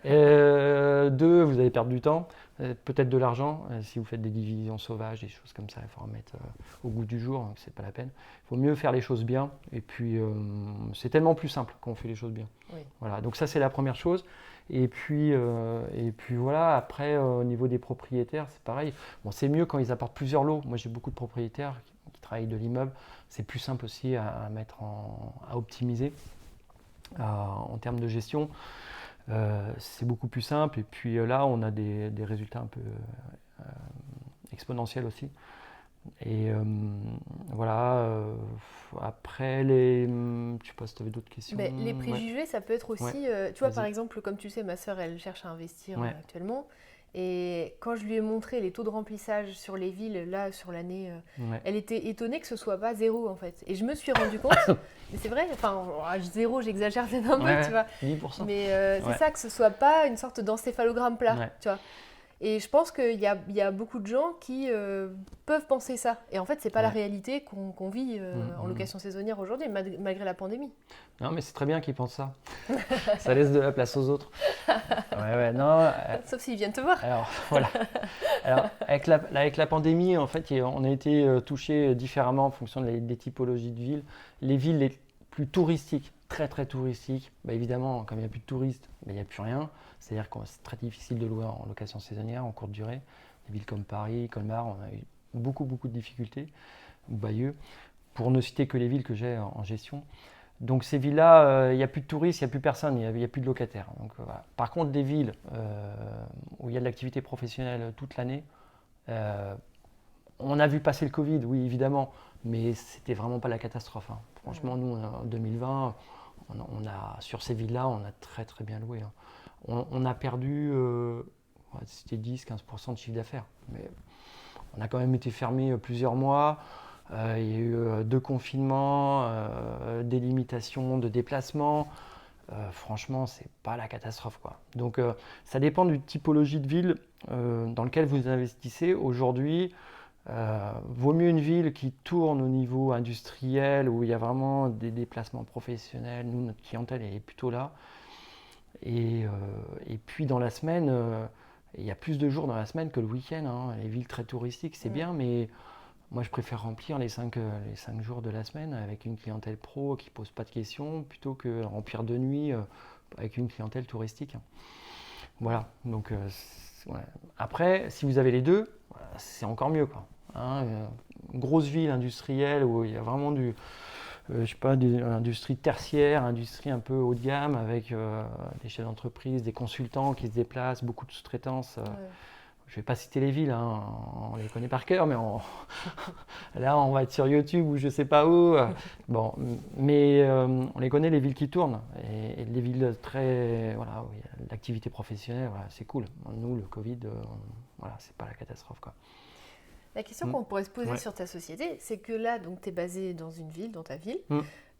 Deux, vous allez perdre du temps, peut-être de l'argent. Si vous faites des divisions sauvages, des choses comme ça, il faut remettre au goût du jour, donc c'est pas la peine. Il faut mieux faire les choses bien. Et puis, c'est tellement plus simple quand on fait les choses bien. Oui. Voilà, donc ça, c'est la première chose. Et puis voilà, après, au niveau des propriétaires, c'est pareil. Bon, c'est mieux quand ils apportent plusieurs lots. Moi, j'ai beaucoup de propriétaires qui travaillent de l'immeuble. C'est plus simple aussi à optimiser en termes de gestion. C'est beaucoup plus simple. Et puis là, on a des résultats un peu exponentiels aussi. Et voilà, après, je sais pas si tu avais d'autres questions. Les préjugés, ça peut être aussi, tu vois, par exemple, comme tu sais, ma sœur, elle cherche à investir actuellement. Et quand je lui ai montré les taux de remplissage sur les villes, là, sur l'année, elle était étonnée que ce soit pas zéro, en fait. Et je me suis rendu compte, mais c'est vrai, enfin, zéro, j'exagère, c'est un peu, tu vois. 10%. Mais c'est ça, que ce soit pas une sorte d'encéphalogramme plat, tu vois. Et je pense qu'il y a beaucoup de gens qui peuvent penser ça. Et en fait, c'est pas la réalité qu'on vit en location saisonnière aujourd'hui, malgré la pandémie. Non, mais c'est très bien qu'ils pensent ça. Ça laisse de la place aux autres. Non. Sauf s'ils viennent te voir. Alors, voilà. Alors, avec la pandémie, en fait, on a été touchés différemment en fonction des typologies de villes. Les villes les plus touristiques, très très touristiques, évidemment, comme il n'y a plus de touristes, il n'y a plus rien. C'est-à-dire que c'est très difficile de louer en location saisonnière, en courte durée. Des villes comme Paris, Colmar, on a eu beaucoup de difficultés, ou Bayeux, pour ne citer que les villes que j'ai en gestion. Donc ces villes-là, il n'y a plus de touristes, il n'y a plus personne, il n'y a plus de locataires. Donc, voilà. Par contre, des villes où il y a de l'activité professionnelle toute l'année, on a vu passer le Covid, oui évidemment, mais c'était vraiment pas la catastrophe. Hein. Franchement, nous, en 2020, sur ces villes-là, on a très très bien loué. Hein. On a perdu, c'était 10-15% de chiffre d'affaires, mais on a quand même été fermé plusieurs mois. Il y a eu 2 confinements, des limitations de déplacement. Franchement, c'est pas la catastrophe, quoi. Donc, ça dépend du typologie de ville dans lequel vous investissez. Aujourd'hui, vaut mieux une ville qui tourne au niveau industriel, où il y a vraiment des déplacements professionnels. Nous, notre clientèle est plutôt là. Et puis dans la semaine, il y a plus de jours dans la semaine que le week-end. Hein. Les villes très touristiques, c'est bien, mais moi je préfère remplir les 5 jours de la semaine avec une clientèle pro qui ne pose pas de questions, plutôt que remplir de nuit avec une clientèle touristique. Voilà, donc après, si vous avez les deux, c'est encore mieux, quoi. Hein, une grosse ville industrielle où il y a vraiment des industries tertiaires, industries un peu haut de gamme avec des chefs d'entreprise, des consultants qui se déplacent, beaucoup de sous-traitance. Je ne vais pas citer les villes, hein, on les connaît par cœur, mais là on va être sur YouTube ou je ne sais pas où. Bon, mais on les connaît, les villes qui tournent. Et les villes très, où il y a de l'activité professionnelle, c'est cool. Nous, le Covid, c'est pas la catastrophe, quoi. La question qu'on pourrait se poser sur ta société, c'est que là, tu es basé dans une ville, dans ta ville,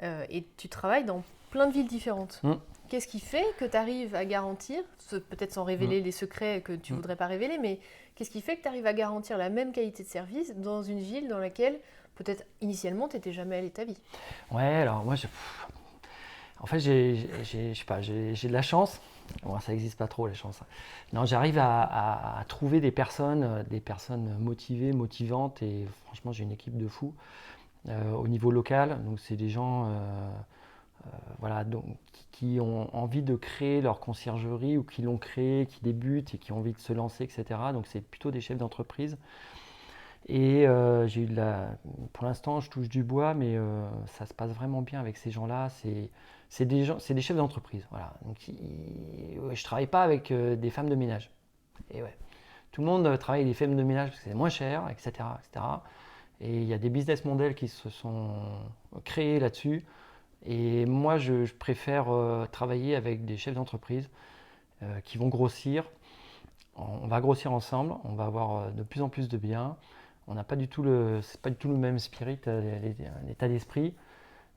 et tu travailles dans plein de villes différentes. Qu'est-ce qui fait que tu arrives à garantir, peut-être sans révéler les secrets que tu ne voudrais pas révéler, mais qu'est-ce qui fait que tu arrives à garantir la même qualité de service dans une ville dans laquelle, peut-être initialement, tu n'étais jamais allé de ta vie? Ouais, alors moi, en fait, j'ai de la chance. Bon, ça n'existe pas trop, la chance. Non, j'arrive à trouver des personnes motivées, motivantes, et franchement, j'ai une équipe de fous au niveau local. Donc, c'est des gens donc, qui ont envie de créer leur conciergerie ou qui l'ont créé, qui débutent et qui ont envie de se lancer, etc. Donc, c'est plutôt des chefs d'entreprise. Et j'ai eu pour l'instant, je touche du bois, mais ça se passe vraiment bien avec ces gens-là. C'est des chefs d'entreprise. Voilà. Donc, je ne travaille pas avec des femmes de ménage. Et tout le monde travaille avec des femmes de ménage parce que c'est moins cher, etc., etc. Et il y a des business models qui se sont créés là-dessus. Et moi, je préfère travailler avec des chefs d'entreprise qui vont grossir. On va grossir ensemble, on va avoir de plus en plus de biens. On n'a pas du tout c'est pas du tout le même spirit, l'état d'esprit.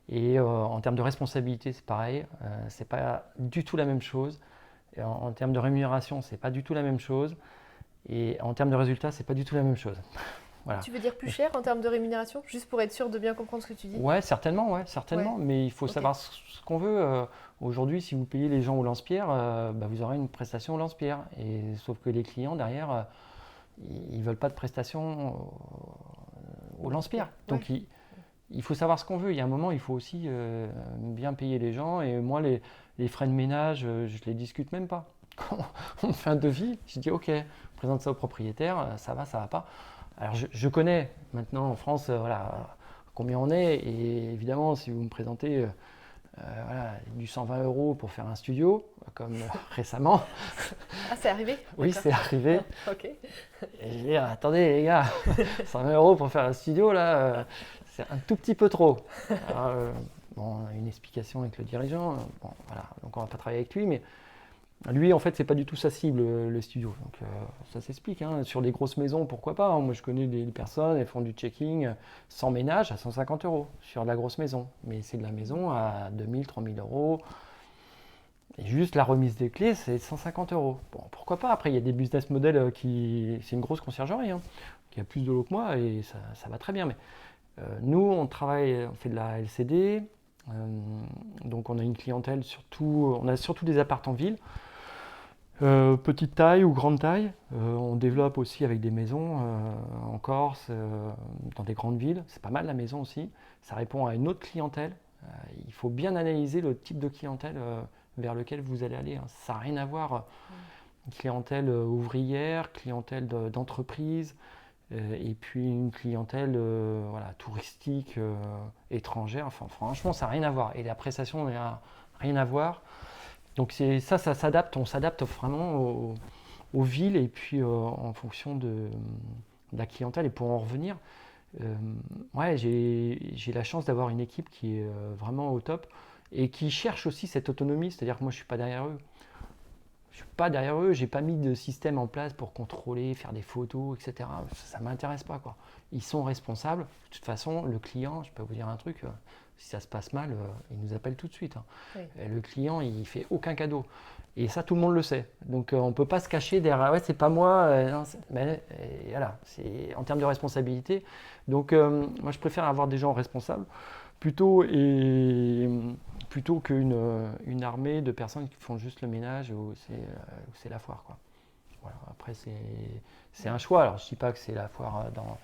Et en termes de responsabilité, c'est pareil. C'est pas du tout la même chose. Et en termes de rémunération, c'est pas du tout la même chose. Et en termes de résultats, c'est pas du tout la même chose. Voilà. Tu veux dire plus cher en termes de rémunération, juste pour être sûr de bien comprendre ce que tu dis? Ouais, certainement. Mais il faut savoir ce qu'on veut. Aujourd'hui, si vous payez les gens au lance-pierre, vous aurez une prestation au lance-pierre. Sauf que les clients derrière, ils ne veulent pas de prestation au lance-pierre. Donc il faut savoir ce qu'on veut. Il y a un moment, il faut aussi bien payer les gens. Et moi, les frais de ménage, je ne les discute même pas. Quand on me fait un devis, je dis OK, on présente ça au propriétaire, ça va pas. Alors je connais maintenant en France combien on est. Et évidemment, si vous me présentez du 120 € pour faire un studio, comme récemment. Ah, c'est arrivé? Oui, c'est arrivé. Ok. Et je dis, attendez les gars, 120 € pour faire un studio, là, c'est un tout petit peu trop. Alors, on a une explication avec le dirigeant. Donc on ne va pas travailler avec lui, mais Lui, en fait, c'est pas du tout sa cible, le studio. Donc, ça s'explique, hein. Sur des grosses maisons, pourquoi pas, hein. Moi, je connais des personnes, elles font du checking sans ménage à 150 euros sur de la grosse maison. Mais c'est de la maison à 2000, 3000 euros. Et juste la remise des clés, c'est 150 euros. Bon, pourquoi pas. Après, il y a des business models qui. C'est une grosse conciergerie, hein, qui a plus de lots que moi et ça va très bien. Mais nous, on travaille, on fait de la LCD. Donc, on a une clientèle surtout. On a surtout des apparts en ville. Petite taille ou grande taille. On développe aussi avec des maisons en Corse, dans des grandes villes. C'est pas mal la maison aussi. Ça répond à une autre clientèle. Il faut bien analyser le type de clientèle vers lequel vous allez aller, hein. Ça n'a rien à voir. Clientèle ouvrière, clientèle d'entreprise, et puis une clientèle voilà, touristique, étrangère. Enfin, franchement, ça n'a rien à voir. Et la prestation n'a rien à voir. Donc ça s'adapte, on s'adapte vraiment aux villes et puis en fonction de la clientèle. Et pour en revenir, ouais, j'ai la chance d'avoir une équipe qui est vraiment au top et qui cherche aussi cette autonomie. C'est-à-dire que moi, je ne suis pas derrière eux. Je suis pas derrière eux, j'ai pas mis de système en place pour contrôler, faire des photos, etc. Ça ne m'intéresse pas, quoi. Ils sont responsables. De toute façon, le client, je peux vous dire un truc, si ça se passe mal, il nous appelle tout de suite, hein. Oui. Le client, il fait aucun cadeau. Et ça, tout le monde le sait. Donc, on ne peut pas se cacher derrière, ouais, c'est pas moi. Non, mais voilà, c'est en termes de responsabilité. Donc, moi, je préfère avoir des gens responsables plutôt qu'une armée de personnes qui font juste le ménage où c'est la foire, quoi. Voilà. Après, c'est un choix. Alors, je ne dis pas que c'est la foire dans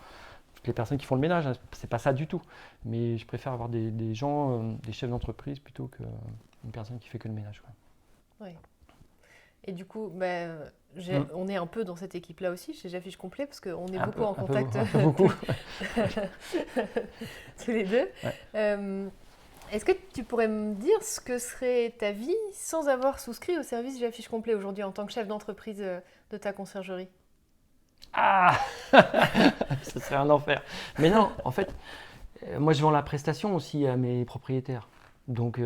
toutes les personnes qui font le ménage, hein. C'est pas ça du tout. Mais je préfère avoir des gens, des chefs d'entreprise plutôt qu'une personne qui fait que le ménage, quoi. Oui. Et du coup, on est un peu dans cette équipe-là aussi, chez J'affiche complet, parce qu'on est beaucoup en contact beaucoup. tous les deux. Ouais. Est-ce que tu pourrais me dire ce que serait ta vie sans avoir souscrit au service J'affiche complet aujourd'hui en tant que chef d'entreprise de ta conciergerie? Ah Ce serait un enfer. Mais non, en fait, moi je vends la prestation aussi à mes propriétaires. Donc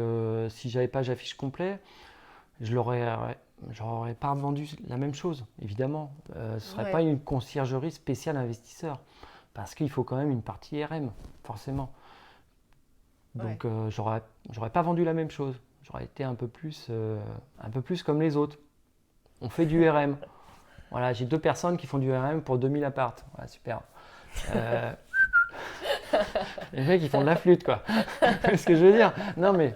si j'avais pas J'affiche complet, je n'aurais pas vendu la même chose, évidemment. Ce ne serait pas une conciergerie spéciale investisseur. Parce qu'il faut quand même une partie RM, forcément. Donc j'aurais pas vendu la même chose. J'aurais été un peu plus comme les autres. On fait du RM. Voilà, j'ai 2 personnes qui font du RM pour 2000 apparts. Voilà, super. Les mecs, ils font de la flûte, quoi. C'est ce que je veux dire. Non, mais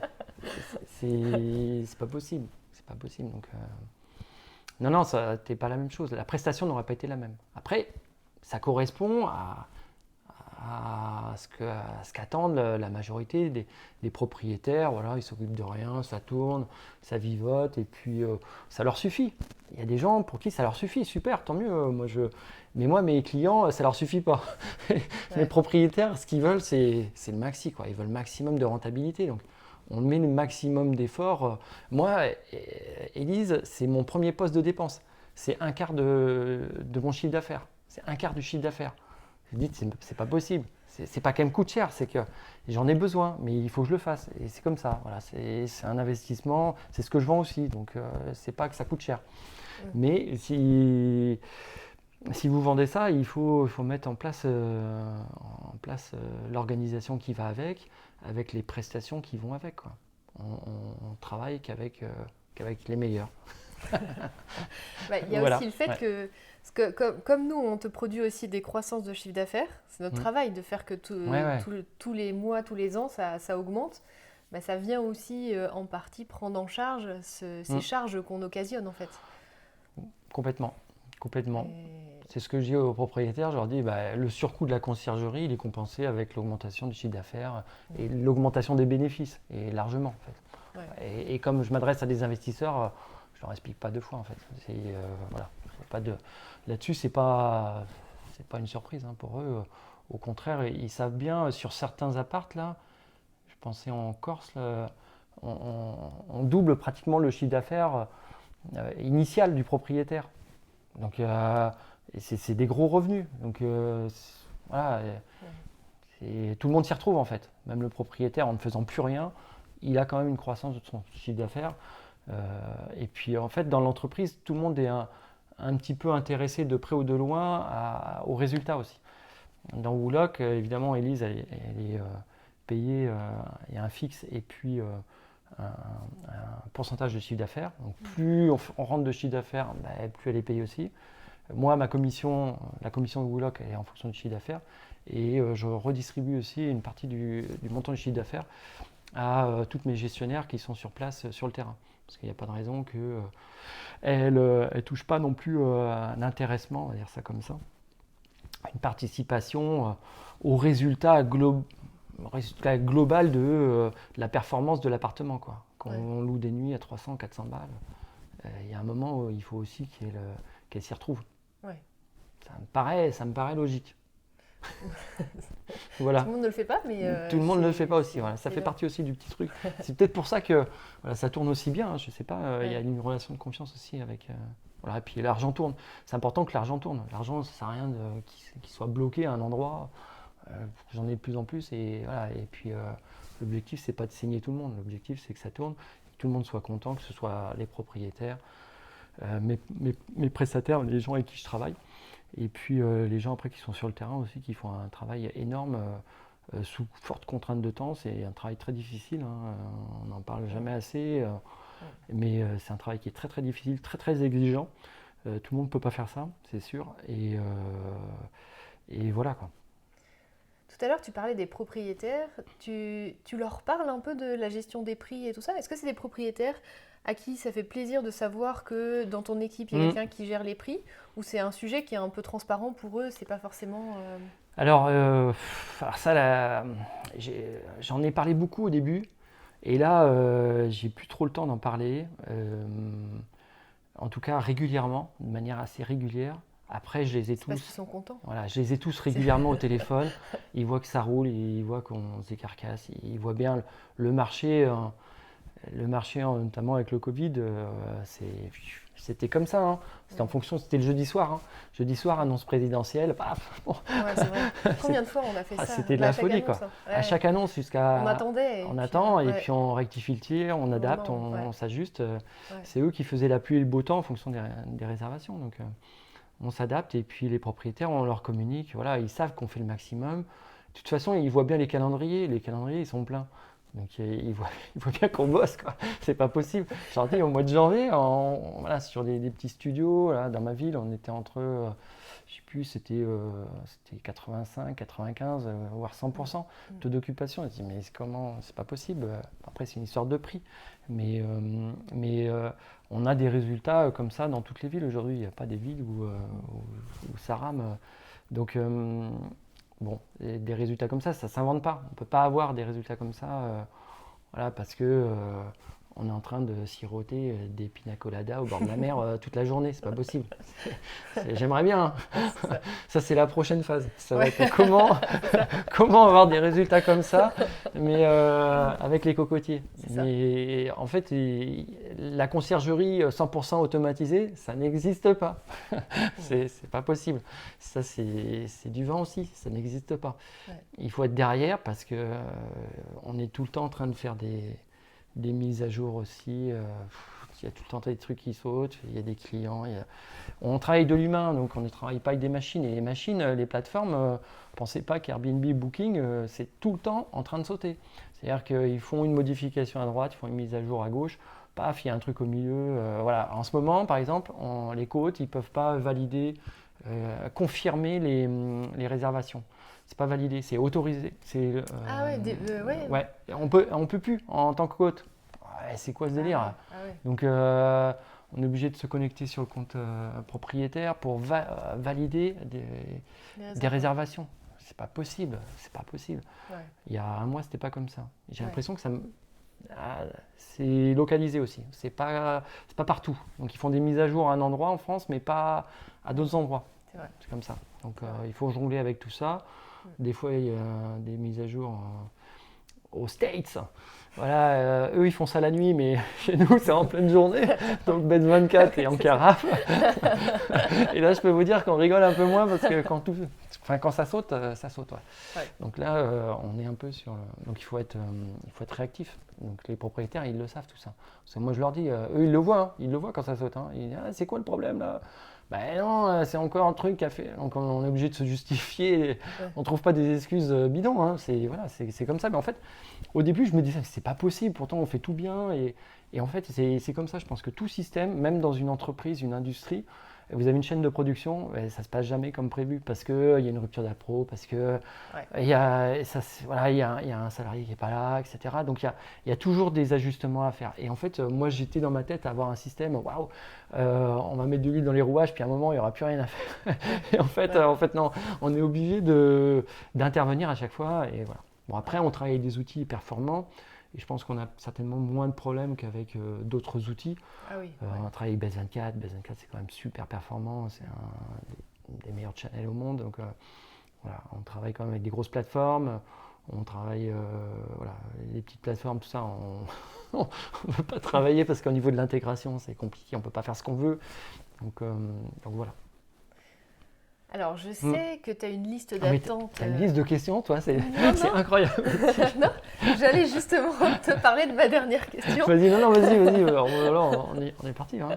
c'est pas possible. C'est pas possible. Donc, non, ça n'était pas la même chose. La prestation n'aurait pas été la même. Après, ça correspond à ce qu'attendent la majorité des propriétaires. Voilà, ils s'occupent de rien, ça tourne, ça vivote, et puis ça leur suffit. Il y a des gens pour qui ça leur suffit, super, tant mieux. Mais moi, mes clients, ça leur suffit pas. Mes propriétaires, ce qu'ils veulent, c'est le maxi, quoi. Ils veulent le maximum de rentabilité. Donc, on met le maximum d'efforts. Moi, Élise, c'est mon premier poste de dépense. C'est un quart de mon chiffre d'affaires. C'est un quart du chiffre d'affaires. Je dis, c'est pas possible. C'est pas qu'elle me coûte cher, c'est que j'en ai besoin, mais il faut que je le fasse. Et c'est comme ça. Voilà, c'est un investissement. C'est ce que je vends aussi. Donc, c'est pas que ça coûte cher. Mais si vous vendez ça, il faut mettre en place l'organisation qui va avec les prestations qui vont avec, quoi. On travaille qu'avec les meilleurs. Il y a aussi le fait que, parce que comme nous, on te produit aussi des croissances de chiffre d'affaires, c'est notre travail de faire que tous les mois, tous les ans, ça augmente. Ça vient aussi en partie prendre en charge ces charges qu'on occasionne, en fait. Complètement. C'est ce que je dis aux propriétaires, je leur dis le surcoût de la conciergerie, il est compensé avec l'augmentation du chiffre d'affaires et l'augmentation des bénéfices, et largement, en fait. Et comme je m'adresse à des investisseurs, je leur explique pas 2 fois, en fait. Voilà. Là-dessus, c'est pas une surprise, hein, pour eux. Au contraire, ils savent bien, sur certains apparts, là, je pensais en Corse, là, on double pratiquement le chiffre d'affaires initial du propriétaire. Donc, c'est des gros revenus. Donc, voilà, tout le monde s'y retrouve, en fait. Même le propriétaire, en ne faisant plus rien, il a quand même une croissance de son chiffre d'affaires. Et puis en fait, dans l'entreprise, tout le monde est un petit peu intéressé de près ou de loin aux résultats aussi. Dans Woolock, évidemment, Élise, elle est payée, il y a un fixe et puis un pourcentage de chiffre d'affaires. Donc plus on rentre de chiffre d'affaires, plus elle est payée aussi. Moi, la commission de Woolock, elle est en fonction du chiffre d'affaires. Et je redistribue aussi une partie du montant du chiffre d'affaires à toutes mes gestionnaires qui sont sur place sur le terrain. Parce qu'il n'y a pas de raison qu'elles ne touchent pas non plus un intéressement, on va dire ça comme ça, une participation au résultat global de la performance de l'appartement, quoi. Quand on loue des nuits à 300, 400 balles, il y a un moment où il faut aussi qu'elle s'y retrouve. Ouais. Ça me paraît logique. Voilà. Tout le monde ne le fait pas, mais tout le monde ne le fait pas aussi. Voilà. Ça fait partie aussi du petit truc. C'est peut-être pour ça que ça tourne aussi bien. Hein, je sais pas. Il y a une relation de confiance aussi avec. Voilà. Et puis l'argent tourne. C'est important que l'argent tourne. L'argent, ça sert à rien qu'il soit bloqué à un endroit. J'en ai de plus en plus et voilà. Et puis l'objectif, c'est pas de saigner tout le monde. L'objectif, c'est que ça tourne, que tout le monde soit content, que ce soit les propriétaires, mes prestataires, les gens avec qui je travaille. Et puis les gens après qui sont sur le terrain aussi, qui font un travail énorme sous forte contrainte de temps. C'est un travail très difficile, hein. On n'en parle jamais assez, mais c'est un travail qui est très très difficile, très très exigeant. Tout le monde ne peut pas faire ça, c'est sûr. Et voilà quoi. Tout à l'heure, tu parlais des propriétaires. Tu leur parles un peu de la gestion des prix et tout ça. Est-ce que c'est des propriétaires à qui ça fait plaisir de savoir que dans ton équipe, il y a quelqu'un qui gère les prix, ou c'est un sujet qui est un peu transparent pour eux, c'est pas forcément... Alors ça, j'en ai parlé beaucoup au début, et là, j'ai plus trop le temps d'en parler, en tout cas régulièrement, de manière assez régulière. Après, je les ai tous... Parce qu'ils sont contents. Voilà, je les ai tous régulièrement au téléphone, ils voient que ça roule, ils voient qu'on se décarcasse, ils voient bien le marché... Le marché, notamment avec le Covid, c'était comme ça. Hein. C'était en fonction, c'était le jeudi soir. Hein. Jeudi soir, annonce présidentielle. Paf, bon. Ouais, c'est vrai. Combien de fois on a fait ça? C'était de la folie, quoi. Ouais. À chaque annonce, jusqu'à. On attendait. On attend, et puis on rectifie le tir, on adapte, on s'ajuste. C'est eux qui faisaient la pluie et le beau temps en fonction des réservations. Donc, on s'adapte, et puis les propriétaires, on leur communique. Voilà, ils savent qu'on fait le maximum. De toute façon, ils voient bien les calendriers. Les calendriers, ils sont pleins. Donc il voit bien qu'on bosse, quoi. C'est pas possible. J'en dis au mois de janvier, sur des petits studios là, dans ma ville, on était entre, je sais plus, c'était 85, 95, voire 100% de taux d'occupation. Je dis mais comment, c'est pas possible. Après c'est une histoire de prix, mais on a des résultats comme ça dans toutes les villes aujourd'hui. Il n'y a pas des villes où ça rame. Donc bon, des résultats comme ça ne s'invente pas. On ne peut pas avoir des résultats comme ça parce que on est en train de siroter des pina coladas au bord de la mer toute la journée. C'est pas possible. J'aimerais bien. Hein. Ça, c'est la prochaine phase. Ça va être comment avoir des résultats comme ça, mais avec les cocotiers. Mais en fait, la conciergerie 100% automatisée, ça n'existe pas. C'est pas possible. Ça, c'est du vent aussi. Ça n'existe pas. Ouais. Il faut être derrière parce que on est tout le temps en train de faire des mises à jour aussi. Il y a tout le temps des trucs qui sautent. Il y a des clients. On travaille de l'humain, donc on ne travaille pas avec des machines. Et les machines, les plateformes, pensez pas qu'Airbnb, Booking, c'est tout le temps en train de sauter. C'est-à-dire qu'ils font une modification à droite, ils font une mise à jour à gauche. Paf, il y a un truc au milieu. Voilà. En ce moment, par exemple, les côtes, ils ne peuvent pas valider, confirmer les réservations. C'est pas validé, c'est autorisé. Ouais, on peut plus en tant que côte. Ouais, c'est quoi ce délire? Donc on est obligé de se connecter sur le compte propriétaire pour valider des réservations. C'est pas possible, c'est pas possible. Ouais. Il y a un mois, c'était pas comme ça. J'ai l'impression que c'est localisé aussi. C'est pas partout. Donc ils font des mises à jour à un endroit en France, mais pas à d'autres endroits. C'est comme ça. Donc il faut jongler avec tout ça. Des fois, il y a des mises à jour aux States. Voilà, eux, ils font ça la nuit, mais chez nous, c'est en pleine journée. Donc, Bet 24 est en carafe. Et là, je peux vous dire qu'on rigole un peu moins parce que Enfin, quand ça saute, ça saute. Ouais. Ouais. Donc là, on est un peu sur. Donc il faut être réactif. Donc les propriétaires, ils le savent tout ça. Parce que moi, je leur dis, eux, ils le voient. Hein. Ils le voient quand ça saute. Hein. Ils disent, ah, c'est quoi le problème là? Ben non, c'est encore un truc à faire. Donc on est obligé de se justifier. Ouais. On trouve pas des excuses bidons. Hein. C'est comme ça. Mais en fait, au début, je me disais, c'est pas possible. Pourtant, on fait tout bien. Et en fait, c'est comme ça. Je pense que tout système, même dans une entreprise, une industrie, vous avez une chaîne de production, ça ne se passe jamais comme prévu parce qu'il y a une rupture d'appro, parce que Ouais. il y a un salarié qui n'est pas là, etc. Donc il y a toujours des ajustements à faire. Et en fait, moi j'étais dans ma tête à avoir un système, waouh, on va mettre de l'huile dans les rouages, puis à un moment il n'y aura plus rien à faire. Et en fait non, on est obligé d'intervenir à chaque fois. Et voilà. Bon, après, on travaille avec des outils performants. Et je pense qu'on a certainement moins de problèmes qu'avec d'autres outils. Ah oui. On a travaillé avec Base24. Base24, c'est quand même super performant. C'est un des meilleurs channels au monde. Donc voilà, on travaille quand même avec des grosses plateformes. On travaille, voilà, les petites plateformes, tout ça, on ne peut pas travailler parce qu'au niveau de l'intégration, c'est compliqué. On ne peut pas faire ce qu'on veut. Donc voilà. Alors, je sais que tu as une liste Ah, mais d'attente. t'as une liste de questions, toi, c'est Non. incroyable. Non, j'allais justement te parler de ma dernière question. Vas-y, non, vas-y. On est parti. Hein,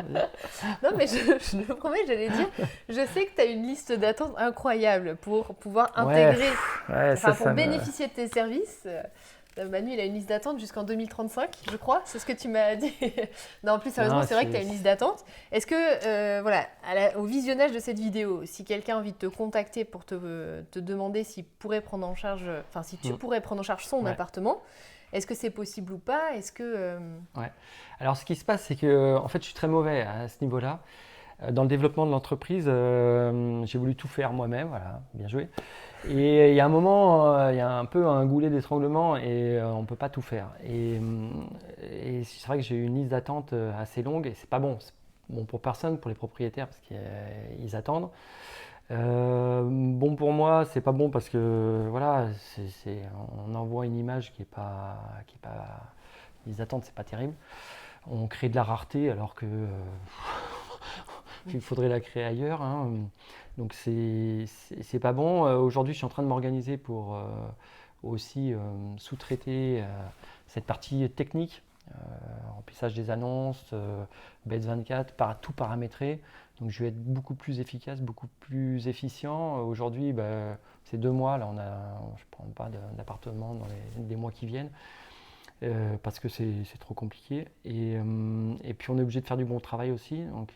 Non, mais je le promets, j'allais dire, je sais que tu as une liste d'attente incroyable pour pouvoir intégrer, pour bénéficier de tes services. Manu, il a une liste d'attente jusqu'en 2035, je crois, c'est ce que tu m'as dit. Non, en plus, sérieusement, c'est vrai que tu as une liste d'attente. Est-ce que, voilà, au visionnage de cette vidéo, si quelqu'un a envie de te contacter pour te demander s'il pourrait prendre en charge, enfin, si tu pourrais prendre en charge son appartement, est-ce que c'est possible ou pas? Est-ce que… Ouais. Alors, ce qui se passe, c'est que, en fait, je suis très mauvais à ce niveau-là. Dans le développement de l'entreprise, j'ai voulu tout faire moi-même, voilà, bien joué. Et il y a un moment, il y a un peu un goulet d'étranglement et on ne peut pas tout faire. Et c'est vrai que j'ai eu une liste d'attente assez longue et c'est pas bon. C'est bon pour personne, pour les propriétaires parce qu'ils attendent. Bon pour moi, c'est pas bon parce que voilà, on envoie une image qui est pas, les attentes, c'est pas terrible. On crée de la rareté alors que il faudrait la créer ailleurs. Hein. Donc c'est pas bon. Aujourd'hui, je suis en train de m'organiser pour aussi sous-traiter cette partie technique, remplissage des annonces, Base24, tout paramétrer. Donc je vais être beaucoup plus efficace, beaucoup plus efficient. Aujourd'hui, c'est 2 mois. Là, je ne prends pas d'appartement dans les mois qui viennent. Parce que c'est trop compliqué. Et puis on est obligé de faire du bon travail aussi. Donc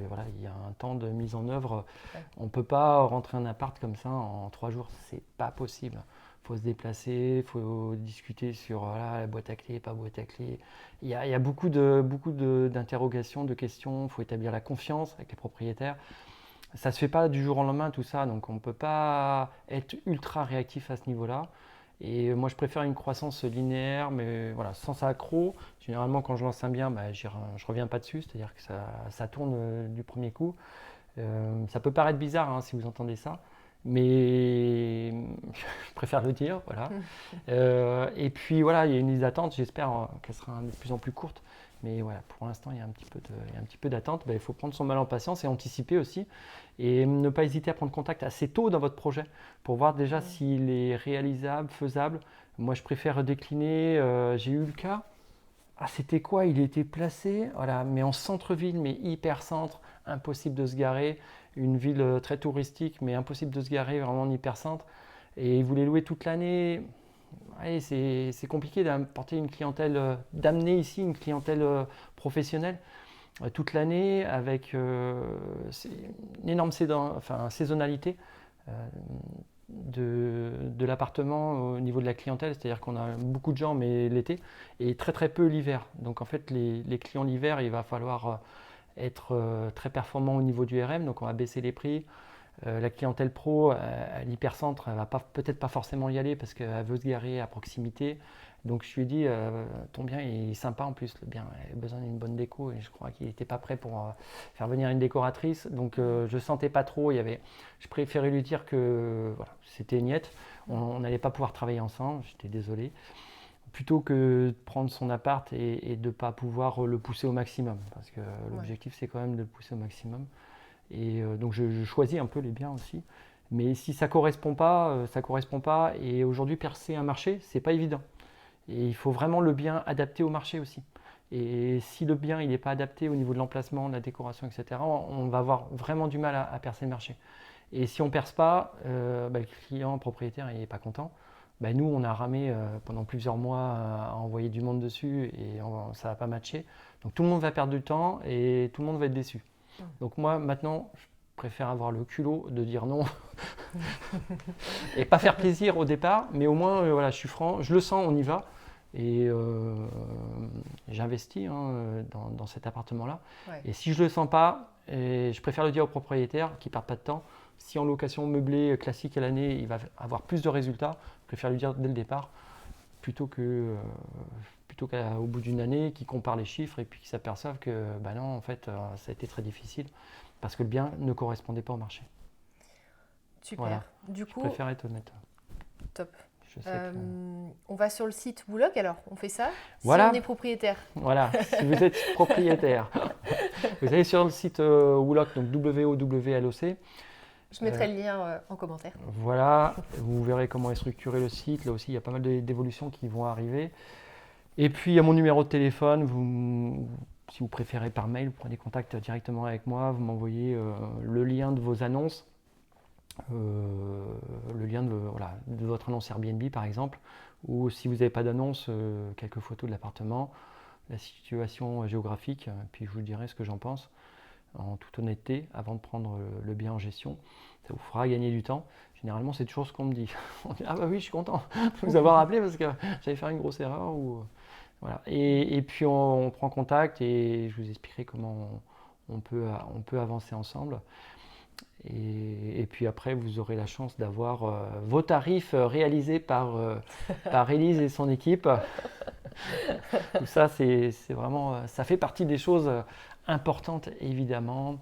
voilà, il y a un temps de mise en œuvre. Ouais. On ne peut pas rentrer un appart comme ça en 3 jours. C'est pas possible. Il faut se déplacer, il faut discuter sur la boîte à clés, pas boîte à clés. Il y a beaucoup d'interrogations, de questions. Il faut établir la confiance avec les propriétaires. Ça ne se fait pas du jour au lendemain tout ça. Donc on ne peut pas être ultra réactif à ce niveau-là. Et moi, je préfère une croissance linéaire, mais voilà, sans accroc. Généralement, quand je lance un bien, je ne reviens pas dessus, c'est-à-dire que ça tourne du premier coup. Ça peut paraître bizarre hein, si vous entendez ça, mais je préfère le dire. Voilà. Et puis voilà, il y a une liste d'attente, j'espère qu'elle sera de plus en plus courte. Mais voilà, pour l'instant, il y a un petit peu d'attente. Il faut prendre son mal en patience et anticiper aussi. Et ne pas hésiter à prendre contact assez tôt dans votre projet pour voir déjà s'il est réalisable, faisable. Moi, je préfère décliner. J'ai eu le cas. Ah, c'était quoi? Il était placé, voilà, mais en centre-ville, mais hyper centre, impossible de se garer. Une ville très touristique, mais impossible de se garer, vraiment en hyper centre. Et il voulait louer toute l'année. Ouais, c'est compliqué d'apporter une clientèle, d'amener ici une clientèle professionnelle toute l'année avec une énorme saisonnalité de l'appartement au niveau de la clientèle, c'est-à-dire qu'on a beaucoup de gens mais l'été et très très peu l'hiver. Donc en fait les clients l'hiver, il va falloir être très performant au niveau du RM, donc on va baisser les prix. La clientèle pro à l'hypercentre, elle va peut-être pas forcément y aller parce qu'elle veut se garer à proximité. Donc je lui ai dit, ton bien est sympa en plus, le bien a besoin d'une bonne déco et je crois qu'il n'était pas prêt pour faire venir une décoratrice. Donc je sentais pas trop, je préférais lui dire que voilà, c'était niette, on n'allait pas pouvoir travailler ensemble, j'étais désolé. Plutôt que de prendre son appart et de ne pas pouvoir le pousser au maximum. Parce que l'objectif c'est quand même de le pousser au maximum. Et donc je choisis un peu les biens aussi. Mais si ça correspond pas, ça correspond pas. Et aujourd'hui, percer un marché, c'est pas évident. Et il faut vraiment le bien adapté au marché aussi. Et si le bien il n'est pas adapté au niveau de l'emplacement, de la décoration, etc., on va avoir vraiment du mal à percer le marché. Et si on ne perce pas, le client propriétaire il n'est pas content. Nous, on a ramé pendant plusieurs mois à envoyer du monde dessus et ça n'a pas matché. Donc tout le monde va perdre du temps et tout le monde va être déçu. Donc moi, maintenant, je préfère avoir le culot de dire non et pas faire plaisir au départ, mais au moins, voilà, je suis franc, je le sens, on y va. Et j'investis dans cet appartement-là. Ouais. Et si je ne le sens pas, et je préfère le dire au propriétaire qui ne perd pas de temps. Si en location meublée classique à l'année, il va avoir plus de résultats, je préfère lui dire dès le départ, plutôt qu'au bout d'une année, qu'il compare les chiffres et puis qu'il s'aperçoive que non, en fait, ça a été très difficile parce que le bien ne correspondait pas au marché. Super. Voilà. Du coup, je préfère être honnête. Top. Je sais que... On va sur le site Woollok, alors on fait ça Voilà. Si on est propriétaire. Voilà, si vous êtes propriétaire. Vous allez sur le site Woollok, donc WOWLOC. Je mettrai le lien en commentaire. Voilà, vous verrez comment est structuré le site. Là aussi, il y a pas mal d'évolutions qui vont arriver. Et puis, il y a mon numéro de téléphone. Si vous préférez par mail, vous prenez contact directement avec moi. Vous m'envoyez le lien de vos annonces. Le lien de votre annonce Airbnb par exemple, ou si vous n'avez pas d'annonce, quelques photos de l'appartement, la situation géographique, puis je vous dirai ce que j'en pense en toute honnêteté avant de prendre le bien en gestion. Ça vous fera gagner du temps. Généralement, c'est toujours ce qu'on me dit. On dit, ah bah oui, je suis content de vous avoir appelé parce que j'avais fait une grosse erreur. Voilà. Et puis on prend contact et je vous expliquerai comment on peut avancer ensemble. Et puis après, vous aurez la chance d'avoir vos tarifs réalisés par Élise et son équipe. Tout ça, c'est vraiment, ça fait partie des choses importantes, évidemment,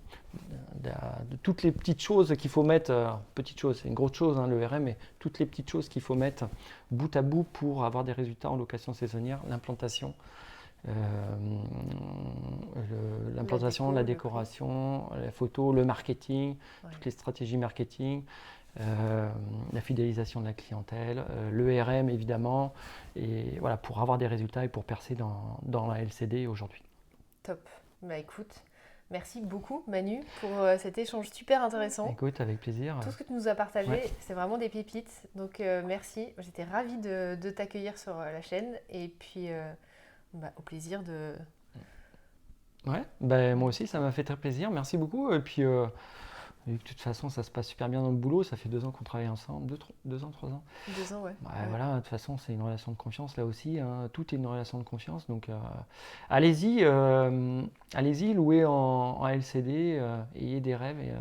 de toutes les petites choses qu'il faut mettre, petites choses, c'est une grosse chose, le RM, mais toutes les petites choses qu'il faut mettre bout à bout pour avoir des résultats en location saisonnière, l'implantation. L'implantation, la décoration, la photo, le marketing, toutes les stratégies marketing, la fidélisation de la clientèle, le RM évidemment, et voilà, pour avoir des résultats et pour percer dans la LCD aujourd'hui. Top. Écoute, merci beaucoup Manu pour cet échange super intéressant. Écoute, avec plaisir. Tout ce que tu nous as partagé, c'est vraiment des pépites, donc merci. J'étais ravie de t'accueillir sur la chaîne et puis au plaisir de... Ouais, moi aussi ça m'a fait très plaisir, merci beaucoup. Et puis de toute façon ça se passe super bien dans le boulot, ça fait 2 ans qu'on travaille ensemble, 2 ans, 3 ans. 2 ans, ouais. Voilà, de toute façon c'est une relation de confiance là aussi, tout est une relation de confiance, donc allez-y, louez en LCD, ayez des rêves, et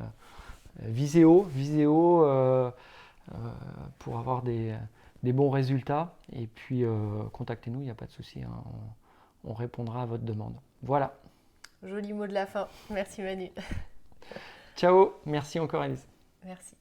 Viséo pour avoir des bons résultats, et puis contactez-nous, il n'y a pas de souci, on répondra à votre demande. Voilà. Joli mot de la fin. Merci Manu. Ciao, merci encore Élise. Merci.